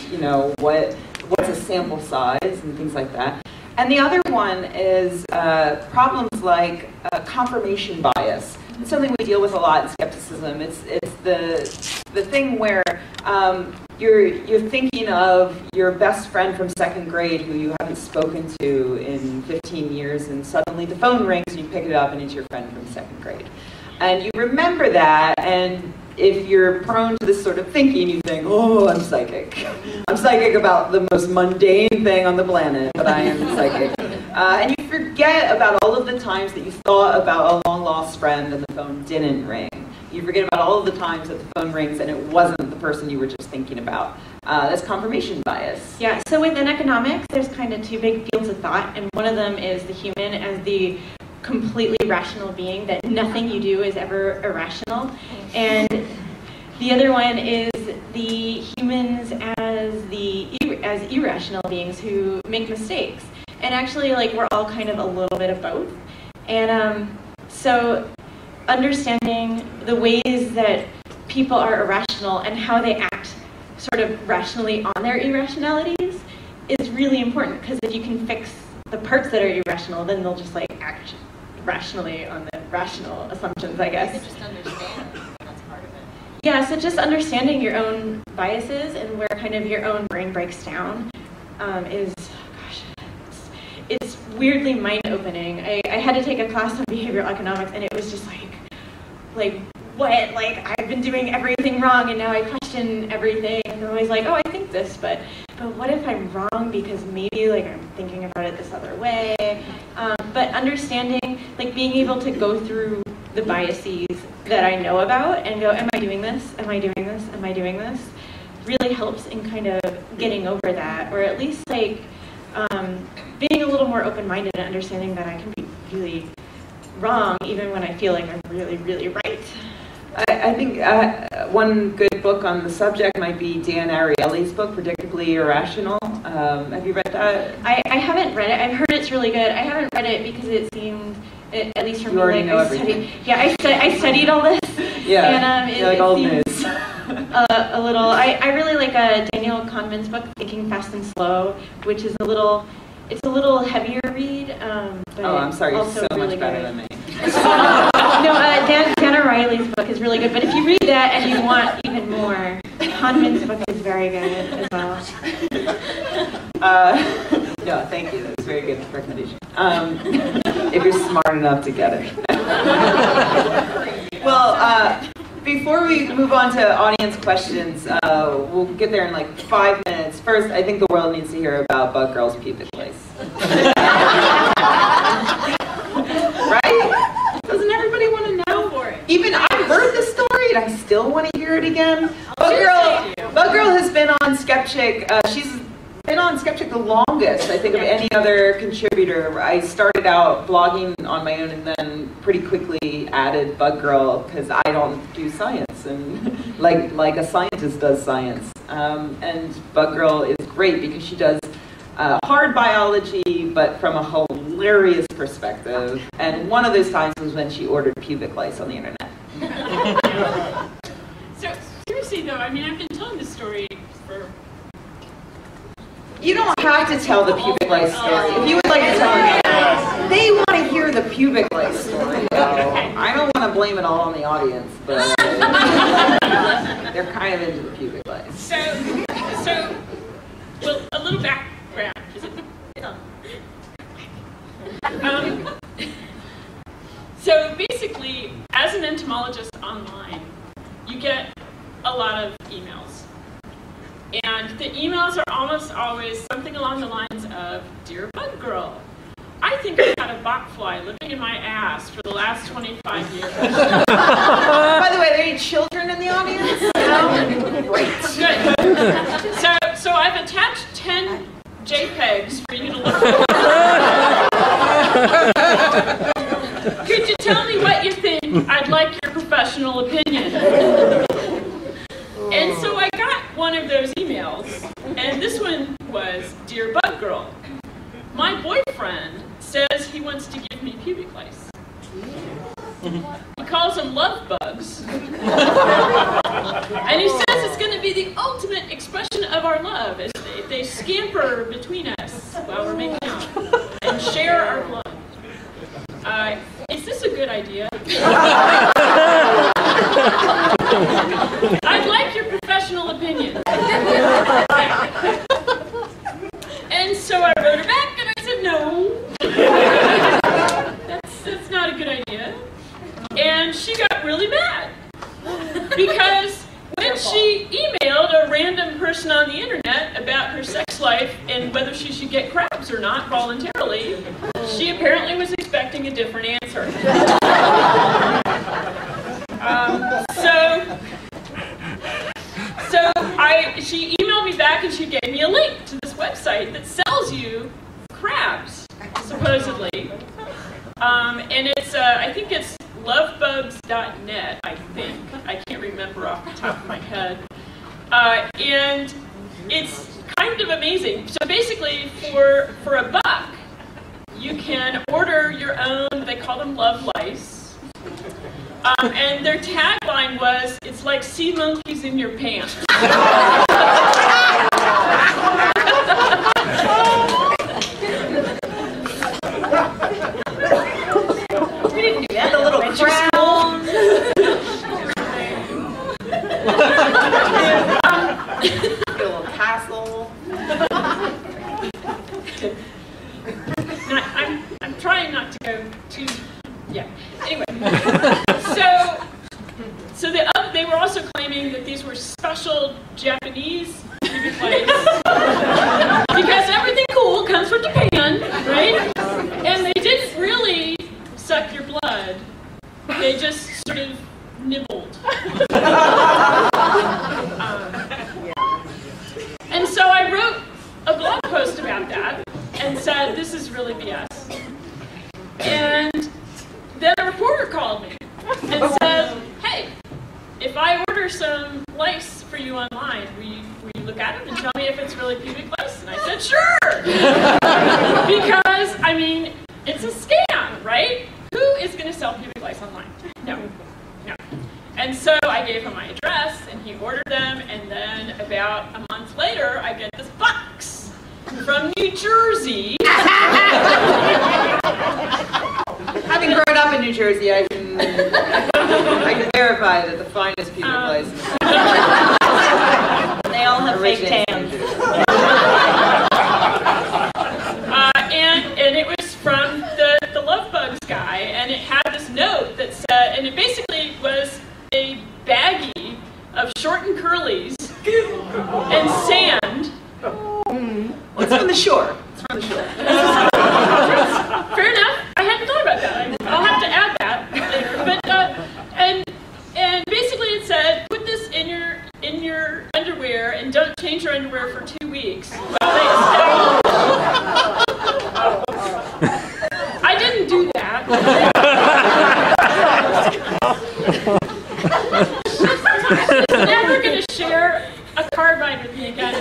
[SPEAKER 1] what's a sample size, and things like that. And the other one is problems like confirmation bias. It's something we deal with a lot in skepticism. It's the thing where you're thinking of your best friend from second grade who you haven't spoken to in 15 years, and suddenly the phone rings and you pick it up and it's your friend from second grade. And you remember that, and if you're prone to this sort of thinking, you think, oh, I'm psychic. I'm psychic about the most mundane thing on the planet, but I am psychic. And you forget about all of the times that you thought about a long-lost friend and the phone didn't ring. You forget about all of the times that the phone rings and it wasn't the person you were just thinking about. That's confirmation bias.
[SPEAKER 3] Yeah, so within economics, there's kind of two big fields of thought, and one of them is the human as the completely rational being, that nothing you do is ever irrational. And the other one is the humans as irrational beings who make mistakes. And actually, like, we're all kind of a little bit of both. And so understanding the ways that people are irrational and how they act sort of rationally on their irrationalities is really important, because if you can fix the parts that are irrational, then they'll just like act rationally on the rational assumptions, I guess.
[SPEAKER 6] You can just understand. That's part of it.
[SPEAKER 3] Yeah, so just understanding your own biases and where kind of your own brain breaks down is, gosh, it's weirdly mind-opening. I had to take a class on behavioral economics, and it was just like what? Like, I've been doing everything wrong, and now I question everything. And I'm always like, oh, I think this, but what if I'm wrong, because maybe like I'm thinking about it this other way. But understanding, like, being able to go through the biases that I know about and go, am I doing this? Am I doing this? Am I doing this? Really helps in kind of getting over that, or at least like being a little more open-minded and understanding that I can be really wrong even when I feel like I'm really, really right.
[SPEAKER 1] I think one good book on the subject might be Dan Ariely's book, Predictably Irrational. Have you read that?
[SPEAKER 3] I haven't read it. I've heard it's really good. I haven't read it because it seemed, at least for me,
[SPEAKER 1] like
[SPEAKER 3] I studied all this.
[SPEAKER 1] Yeah,
[SPEAKER 3] and
[SPEAKER 1] like old news.
[SPEAKER 3] A little. I really like Daniel Kahneman's book, Thinking Fast and Slow, which is it's a little heavier read. But
[SPEAKER 1] oh, I'm sorry, you're
[SPEAKER 3] also
[SPEAKER 1] so
[SPEAKER 3] really
[SPEAKER 1] much better
[SPEAKER 3] good.
[SPEAKER 1] than me.
[SPEAKER 3] No, Dan Ariely's book is really good, but if you read that and you want even more, Kahneman's book is very good as well.
[SPEAKER 1] No, thank you. That's a very good recommendation. If you're smart enough to get it. Well, before we move on to audience questions, we'll get there in like 5 minutes. First, I think the world needs to hear about Bug Girl's pubic place. Right? Doesn't everybody want to know?
[SPEAKER 6] For it.
[SPEAKER 1] Even I've heard the story and I still want to hear it again. Bug Girl has been on Skepchick. She's been on Skepchick the longest, I think, of any other contributor. I started out blogging on my own and then pretty quickly added Bug Girl because I don't do science, and like a scientist does science. And Bug Girl is great because she does hard biology, but from a hilarious perspective. And one of those times was when she ordered pubic lice on the internet.
[SPEAKER 2] So seriously though, I mean, I've been telling this story for...
[SPEAKER 1] You don't have to tell the pubic lice story. If you would like to tell it, they want to hear the pubic lice story. I don't want to blame it all on the audience, but they're kind of into the pubic lice.
[SPEAKER 2] So, well, a little background. Is it? So basically, as an entomologist online, you get a lot of emails. And the emails are almost always something along the lines of, Dear Bug Girl, I think I've had a botfly living in my ass for the last 25 years.
[SPEAKER 1] By the way, are there any children in the audience? No? Great.
[SPEAKER 2] Good. So I've attached 10 JPEGs for you to look at. Could you tell me what you think? I'd like your professional opinion. And so I got one of those emails, and this one was, Dear Bug Girl, my boyfriend says he wants to give me pubic lice.
[SPEAKER 9] calls them love bugs. And he says it's going to be the ultimate expression of our love as they scamper between us while we're making out and share our blood. Is this a good idea? I'd like your professional opinion. And so I wrote her back and I said, no. That's not a good idea. And she got really mad. Because when she emailed a random person on the internet about her sex life and whether she should get crabs or not voluntarily, she apparently was expecting a different answer. She emailed me back and she gave me a link to this website that sells you crabs, supposedly. And it's, I think it's lovebugs.net, I think. I can't remember off the top of my head. And it's kind of amazing. So basically, for $1, you can order your own, they call them love lice. And their tagline was, it's like sea monkeys in your pants.
[SPEAKER 1] We didn't do that. The little crown. A little castle.
[SPEAKER 9] I'm trying not to go too, yeah. Anyway, so they were also claiming that these were special Japanese pubic lice because everything cool comes from Japan, right? And they didn't really suck your blood; they just sort of nibbled. And so I wrote a blog post about that and said, "This is really BS." And then a reporter called me and said, "Hey, if I order some lice for you online, will you look at them and tell me if it's really pubic lice?" And I said, "Sure!" Because, I mean, it's a scam, right? Who is going to sell pubic lice online? No. And so I gave him my address, and he ordered them, and then about a month later, I get this box from New Jersey.
[SPEAKER 1] Having grown up in New Jersey, I can verify that the finest pubic lice.
[SPEAKER 6] They all have fake tans.
[SPEAKER 9] And it was from the Love Bugs guy, and it had this note that said, and it basically was a baggie of shortened curlies and sand.
[SPEAKER 1] Well, it's from the shore. It's from the shore.
[SPEAKER 9] Fair enough. I hadn't thought about that. I'll have to add that later. But and basically it said, put this in your underwear and don't change your underwear for 2 weeks. I didn't do that. She's never going to share a carbide with me again.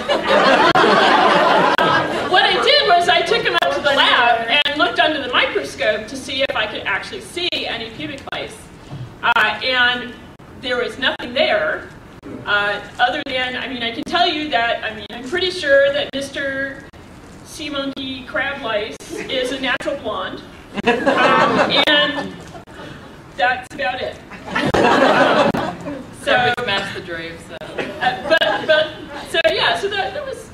[SPEAKER 9] What I did was I took him up to the lab and looked under the microscope to see if I could actually see any pubic lice. And there was nothing there, other than, I mean, I can tell you that, I mean, I'm pretty sure that Mr. Sea Monkey Crab Lice is a natural blonde. And that's about it.
[SPEAKER 2] So match the drave, so.
[SPEAKER 9] So yeah, so that was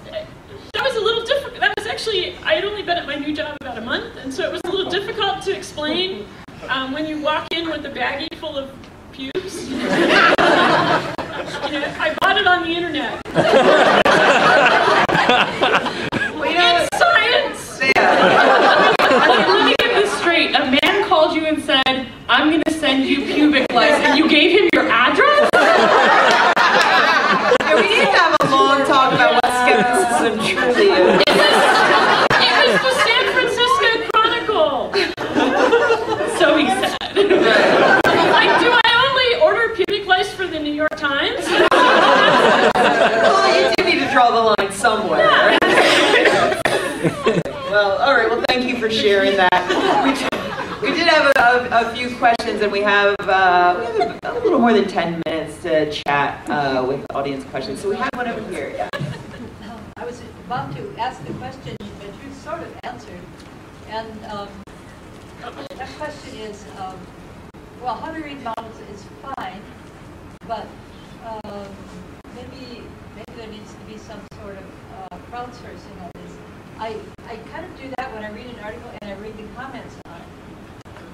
[SPEAKER 9] a little difficult. That was actually, I had only been at my new job about a month, and so it was a little difficult to explain when you walk in with a baggie full of pubes. You know, I bought it on the internet.
[SPEAKER 1] Well, you know,
[SPEAKER 9] it's science.
[SPEAKER 1] Yeah.
[SPEAKER 2] Let me get this straight. A man called you and said, "I'm going to send you pubic lice," and you gave him your address?
[SPEAKER 1] Yeah, we need to have a long talk about what skepticism truly is.
[SPEAKER 9] It was the San Francisco Chronicle.
[SPEAKER 2] So he said.
[SPEAKER 9] Like, do I only order pubic lice for the New York Times?
[SPEAKER 1] Well, you do need to draw the line somewhere. Right? Well, all right. Well, thank you for sharing that. We did have have a few questions, and we have a little more than 10 minutes to chat with audience questions. So we have one over here. Yeah.
[SPEAKER 10] I was about to ask the question, but you sort of answered. And that question is, well, how to read models is fine, but maybe there needs to be some sort of crowdsourcing of this. I kind of do that when I read an article and I read the comments on it.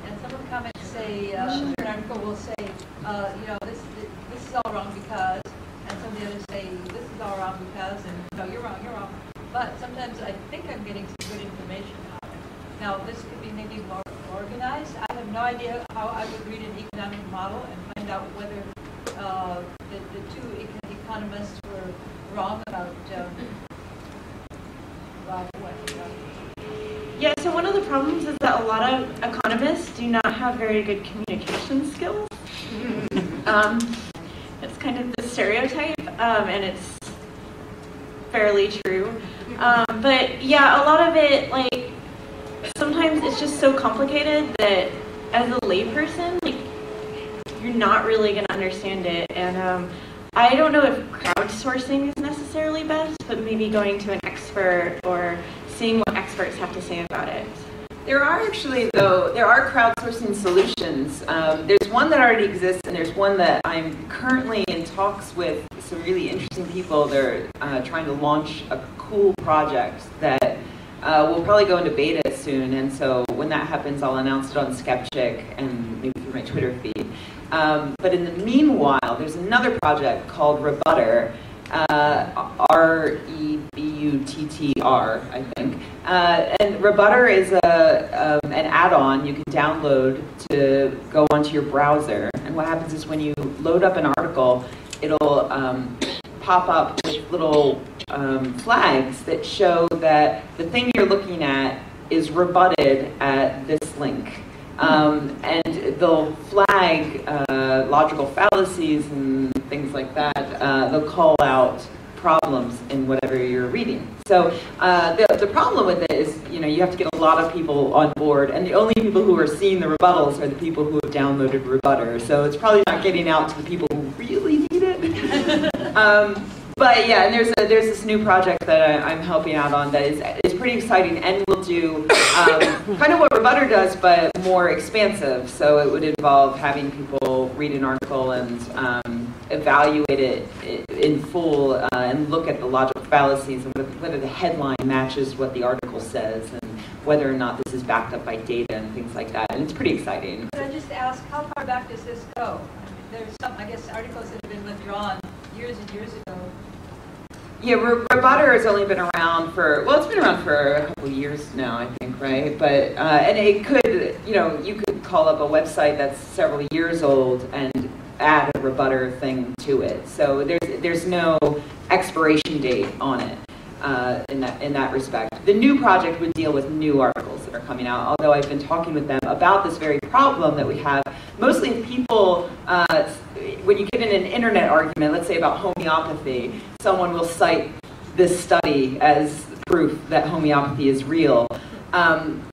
[SPEAKER 10] And some of the comments say, an article will say, you know, this is all wrong because, and some of the others say, this is all wrong because, and no, you're wrong, you're wrong. But sometimes I think I'm getting some good information out of it. Now, this could be maybe more organized. I have no idea how I would read an economic model and find out whether the two economists were wrong about what.
[SPEAKER 3] Yeah, so one of the problems is that a lot of economists do not have very good communication skills. It's kind of the stereotype, and it's fairly true. But yeah, a lot of it, like, sometimes it's just so complicated that as a layperson, like, you're not really going to understand it. And I don't know if crowdsourcing is necessarily best, but maybe going to an expert or seeing what experts have to say about it.
[SPEAKER 1] There are actually, though, there are crowdsourcing solutions. There's one that already exists, and there's one that I'm currently in talks with some really interesting people. They're trying to launch a cool project that will probably go into beta soon, and so when that happens, I'll announce it on Skepchick and maybe through my Twitter feed. But in the meanwhile, there's another project called Rebutter, R-E-B-U-T-T-R, I think. And Rebutter is an add-on you can download to go onto your browser. And what happens is when you load up an article, it'll pop up with little flags that show that the thing you're looking at is rebutted at this link. And they'll flag logical fallacies and things like that. They'll call out problems in whatever you're reading. So the problem with it is, you know, you have to get a lot of people on board, and the only people who are seeing the rebuttals are the people who have downloaded Rebutter. So it's probably not getting out to the people who really need it. But yeah, and there's this new project that I'm helping out on that is pretty exciting and will do kind of what Rebutter does, but more expansive. So it would involve having people read an article and evaluate it in full and look at the logical fallacies and whether the headline matches what the article says and whether or not this is backed up by data and things like that. And it's pretty exciting.
[SPEAKER 10] Could I just ask, how far back does this go? I mean, there's some, I guess, articles that have been withdrawn years and years ago.
[SPEAKER 1] Yeah, Rebutter has only been around for, well, it's been around for a couple of years now, I think, right? But, and it could, you know, you could call up a website that's several years old and add a Rebutter thing to it. So there's no expiration date on it in that respect. The new project would deal with new articles that are coming out, although I've been talking with them about this very problem that we have. Mostly if people, when you get in an internet argument, let's say about homeopathy, someone will cite this study as proof that homeopathy is real. I'm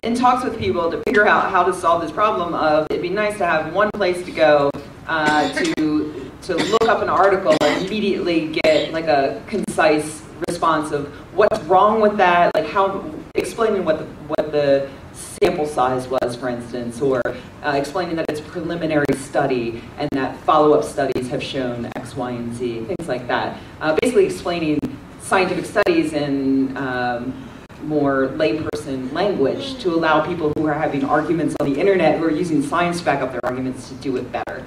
[SPEAKER 1] in talks with people to figure out how to solve this problem of it'd be nice to have one place to go to look up an article and immediately get like a concise response of what's wrong with that, like how explaining what the sample size was, for instance, or explaining that it's a preliminary study and that follow-up studies have shown X, Y, and Z, things like that. Basically explaining scientific studies in more layperson language to allow people who are having arguments on the internet who are using science to back up their arguments to do it better.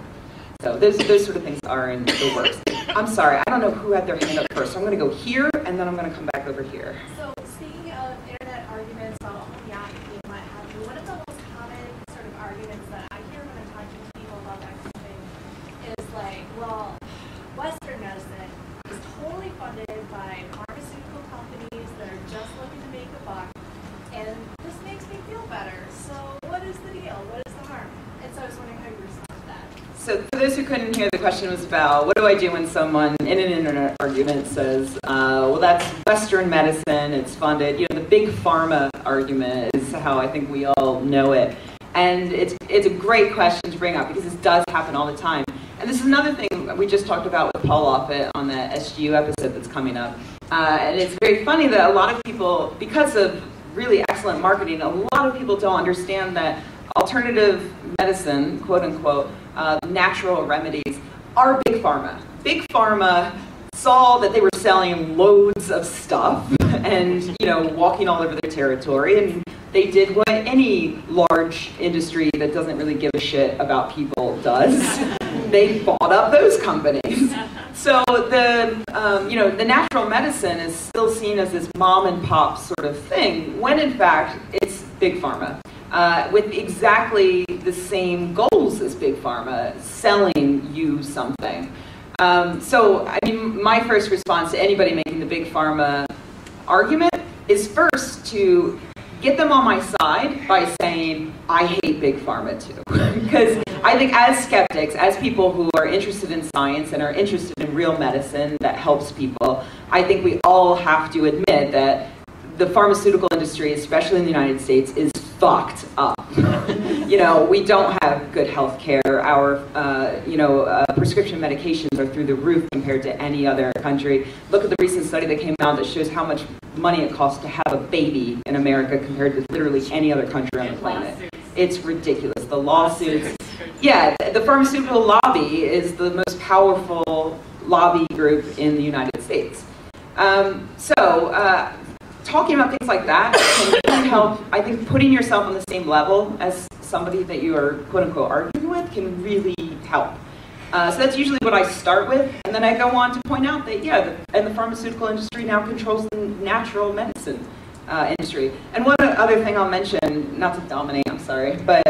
[SPEAKER 1] So those sort of things are in the works. I'm sorry, I don't know who had their hand up first, so I'm going to go here and then I'm going to come back over here.
[SPEAKER 11] So speaking of internet arguments about homeopathy and what have you, one of the most common sort of arguments that I hear when I'm talking to people about that kind of thing is like, well, Western medicine is totally funded by pharmaceutical companies that are just looking to make a buck, and this makes me feel better. So what is the deal? What is the harm? And so I was wondering how you respond to that.
[SPEAKER 1] So for those who couldn't hear, the question was about what do I do when someone in an internet argument says, well, that's Western medicine, it's funded. You know, the big pharma argument is how I think we all know it. And it's a great question to bring up because this does happen all the time. And this is another thing we just talked about with Paul Offit on the SGU episode that's coming up. And it's very funny that a lot of people, because of really excellent marketing, a lot of people don't understand that alternative medicine, quote unquote, natural remedies, are big pharma. Big pharma saw that they were selling loads of stuff and, you know, walking all over their territory, and they did what any large industry that doesn't really give a shit about people does. They bought up those companies. So the natural medicine is still seen as this mom and pop sort of thing, when in fact it's big pharma. With exactly the same goals as big pharma, selling you something. So, I mean, my first response to anybody making the big pharma argument is first to get them on my side by saying, I hate big pharma too. Because I think as skeptics, as people who are interested in science and are interested in real medicine that helps people, I think we all have to admit that the pharmaceutical industry, especially in the United States, is fucked up. You know, we don't have good health care. Our, prescription medications are through the roof compared to any other country. Look at the recent study that came out that shows how much money it costs to have a baby in America compared to literally any other country on the planet. It's ridiculous. The lawsuits. Yeah, the pharmaceutical lobby is the most powerful lobby group in the United States. Talking about things like that can really help. I think putting yourself on the same level as somebody that you are quote-unquote arguing with can really help. So that's usually what I start with, and then I go on to point out that, the pharmaceutical industry now controls the natural medicine industry. And one other thing I'll mention, not to dominate, I'm sorry, but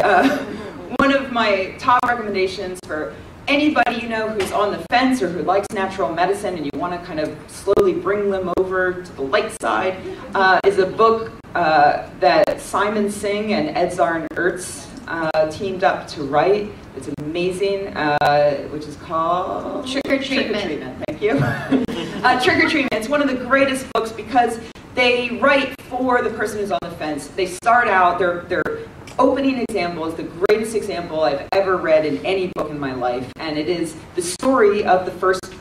[SPEAKER 1] one of my top recommendations for anybody you know who's on the fence or who likes natural medicine and you want to kind of slowly bring them over to the light side is a book that Simon Singh and Edzard Ertz teamed up to write. It's amazing, which is called
[SPEAKER 7] Trick or Treatment.
[SPEAKER 1] Trick or Treatment, thank you. Trick or Treatment. It's one of the greatest books because they write for the person who's on the fence. They start out, their opening example is the greatest example I've ever read in any book in my life, and it is the story of the first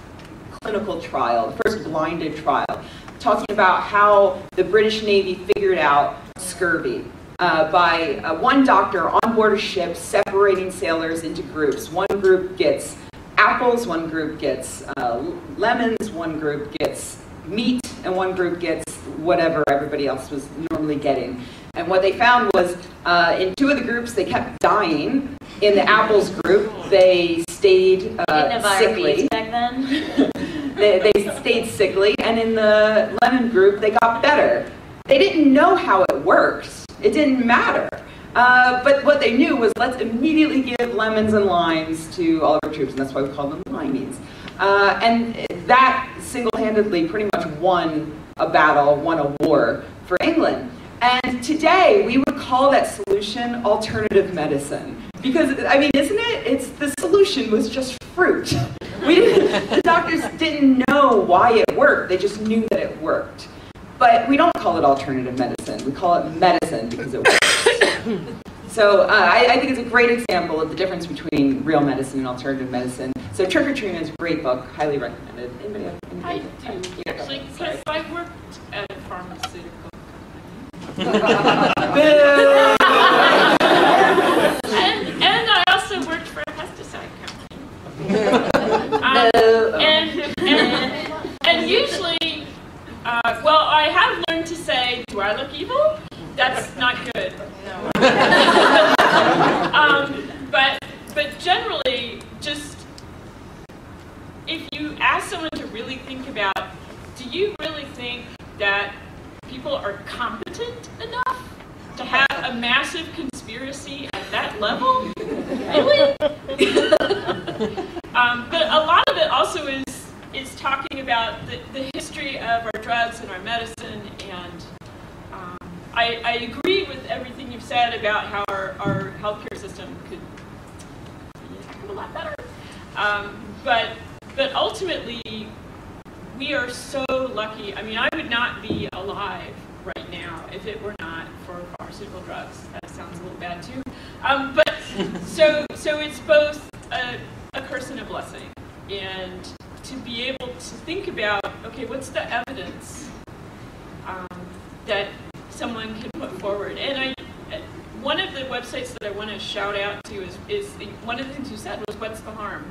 [SPEAKER 1] clinical trial, the first blinded trial, talking about how the British Navy figured out scurvy by one doctor on board a ship separating sailors into groups. One group gets apples, one group gets lemons, one group gets meat, and one group gets whatever everybody else was normally getting. And what they found was in two of the groups, they kept dying. In the apples group, they stayed sickly.
[SPEAKER 6] Back then.
[SPEAKER 1] they stayed sickly. And in the lemon group, they got better. They didn't know how it worked. It didn't matter. But what they knew was let's immediately give lemons and limes to all of our troops. And that's why we call them limeys. And that single-handedly pretty much won a battle, won a war for England. And today, we would call that solution alternative medicine. Because, I mean, isn't it? The solution was just fruit. The doctors didn't know why it worked. They just knew that it worked. But we don't call it alternative medicine. We call it medicine because it works. So I think it's a great example of the difference between real medicine and alternative medicine. So Trick or Treatment is a great book, highly recommended. Anybody have anything?
[SPEAKER 9] I do, actually, because I worked at a pharmaceutical and I also worked for a pesticide company. And usually, I have learned to say, do I look evil? That's not good. No. But generally, just if you ask someone to really think about, do you really think that people are competent enough to have a massive conspiracy at that level? Really? But a lot of it also is talking about the history of our drugs and our medicine, and I agree with everything you've said about how our healthcare system could be a lot better. But ultimately, we are so lucky. I mean, I would not be alive right now if it were not for pharmaceutical drugs. That sounds a little bad too. But so it's both a curse and a blessing. And to be able to think about, okay, what's the evidence that someone can put forward? And one of the websites that I want to shout out to is one of the things you said was, what's the harm?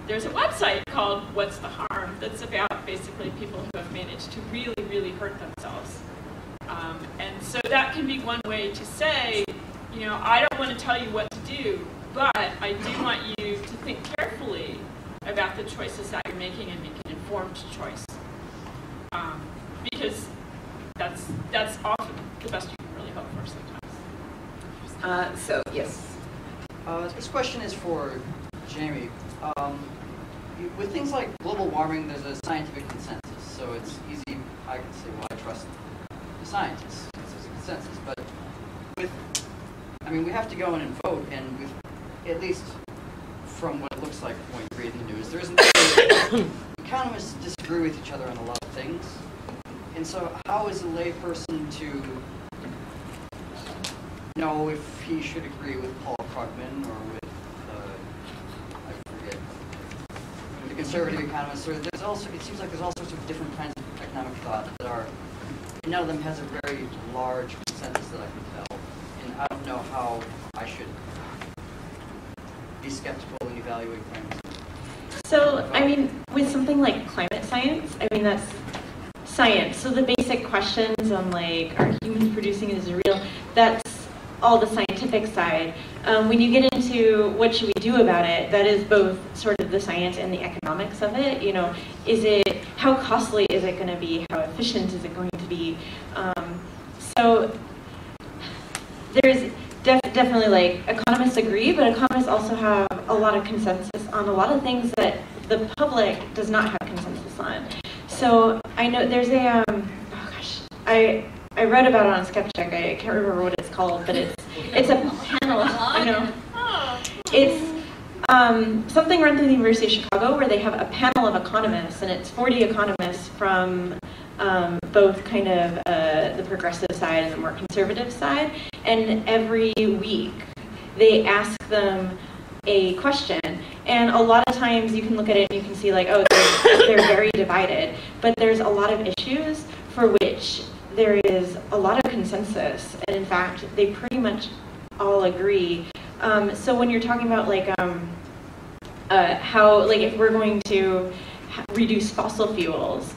[SPEAKER 9] There's a website called What's the Harm that's about basically people who have managed to really, really hurt themselves. And so that can be one way to say, you know, I don't want to tell you what to do, but I do want you to think carefully about the choices that you're making and make an informed choice. Because that's often the best you can really hope for sometimes.
[SPEAKER 1] So, yes.
[SPEAKER 12] This question is for Jamie. With things like global warming, there's a scientific consensus, so it's easy, I can say, well, I trust the scientists, because there's a consensus. But I mean, we have to go in and vote, and with, at least from what it looks like when you read the news, there isn't economists disagree with each other on a lot of things. And so how is a layperson to know if he should agree with Paul Krugman or with, I forget, the conservative economists? Or there's also, it seems like there's all sorts of different kinds of economic thought that are, none of them has a very large consensus that I can tell. And I don't know how I should be skeptical and evaluate things.
[SPEAKER 3] So, I mean, with something like climate science, I mean, that's science. So the basic questions on, like, are humans producing it, is it real? That's all the scientific side. When you get into what should we do about it, that is both sort of the science and the economics of it. You know, how costly is it going to be? How efficient is it going to be? So there's definitely, like, economists agree, but economists also have a lot of consensus on a lot of things that the public does not have consensus on. So I know there's a, oh gosh, I read about it on Skepchick. I can't remember what it's called, but it's a panel. I know. It's something run through the University of Chicago where they have a panel of economists, and it's 40 economists from both kind of the progressive side and the more conservative side. And every week they ask them a question, and a lot of times you can look at it and you can see, like, oh, they're very divided, but there's a lot of issues for which there is a lot of consensus, and in fact they pretty much all agree. So when you're talking about, like, how, like, if we're going to reduce fossil fuels,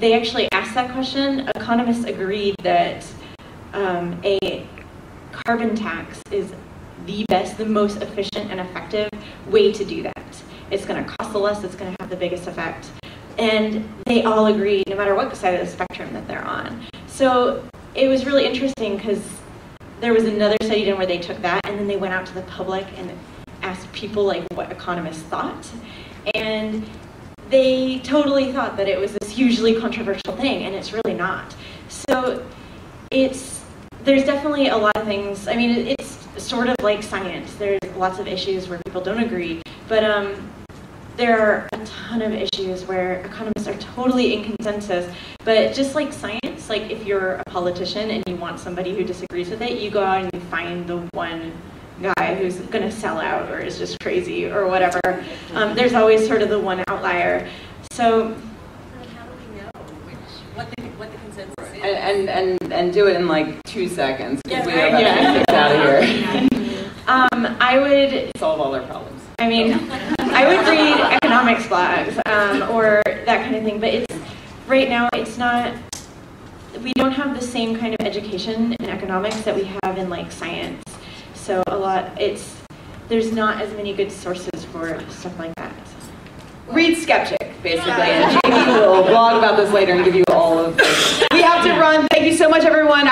[SPEAKER 3] they actually asked that question. Economists agreed that a carbon tax is the best, the most efficient and effective way to do that. It's going to cost the less, it's going to have the biggest effect. And they all agree, no matter what side of the spectrum that they're on. So it was really interesting because there was another study done where they took that and then they went out to the public and asked people, like, what economists thought. And they totally thought that it was this hugely controversial thing, and it's really not. So there's definitely a lot of things. I mean, it's sort of like science. There's lots of issues where people don't agree, but there are a ton of issues where economists are totally in consensus. But just like science, like, if you're a politician and you want somebody who disagrees with it, you go out and you find the one guy who's going to sell out or is just crazy or whatever. There's always sort of the one outlier. So
[SPEAKER 6] how do we know what the consensus is?
[SPEAKER 1] And do it in, like, 2 seconds, because we are about
[SPEAKER 3] Yeah.
[SPEAKER 1] to get kicked out of here.
[SPEAKER 3] I would
[SPEAKER 1] solve all our problems.
[SPEAKER 3] I mean, I would read economics blogs or that kind of thing, but right now it's not. We don't have the same kind of education in economics that we have in, like, science. So there's not as many good sources for stuff like that.
[SPEAKER 1] Read Skepchick, basically, and Jamie will blog about this later and give you all of this. We have to run. Thank you so much, everyone.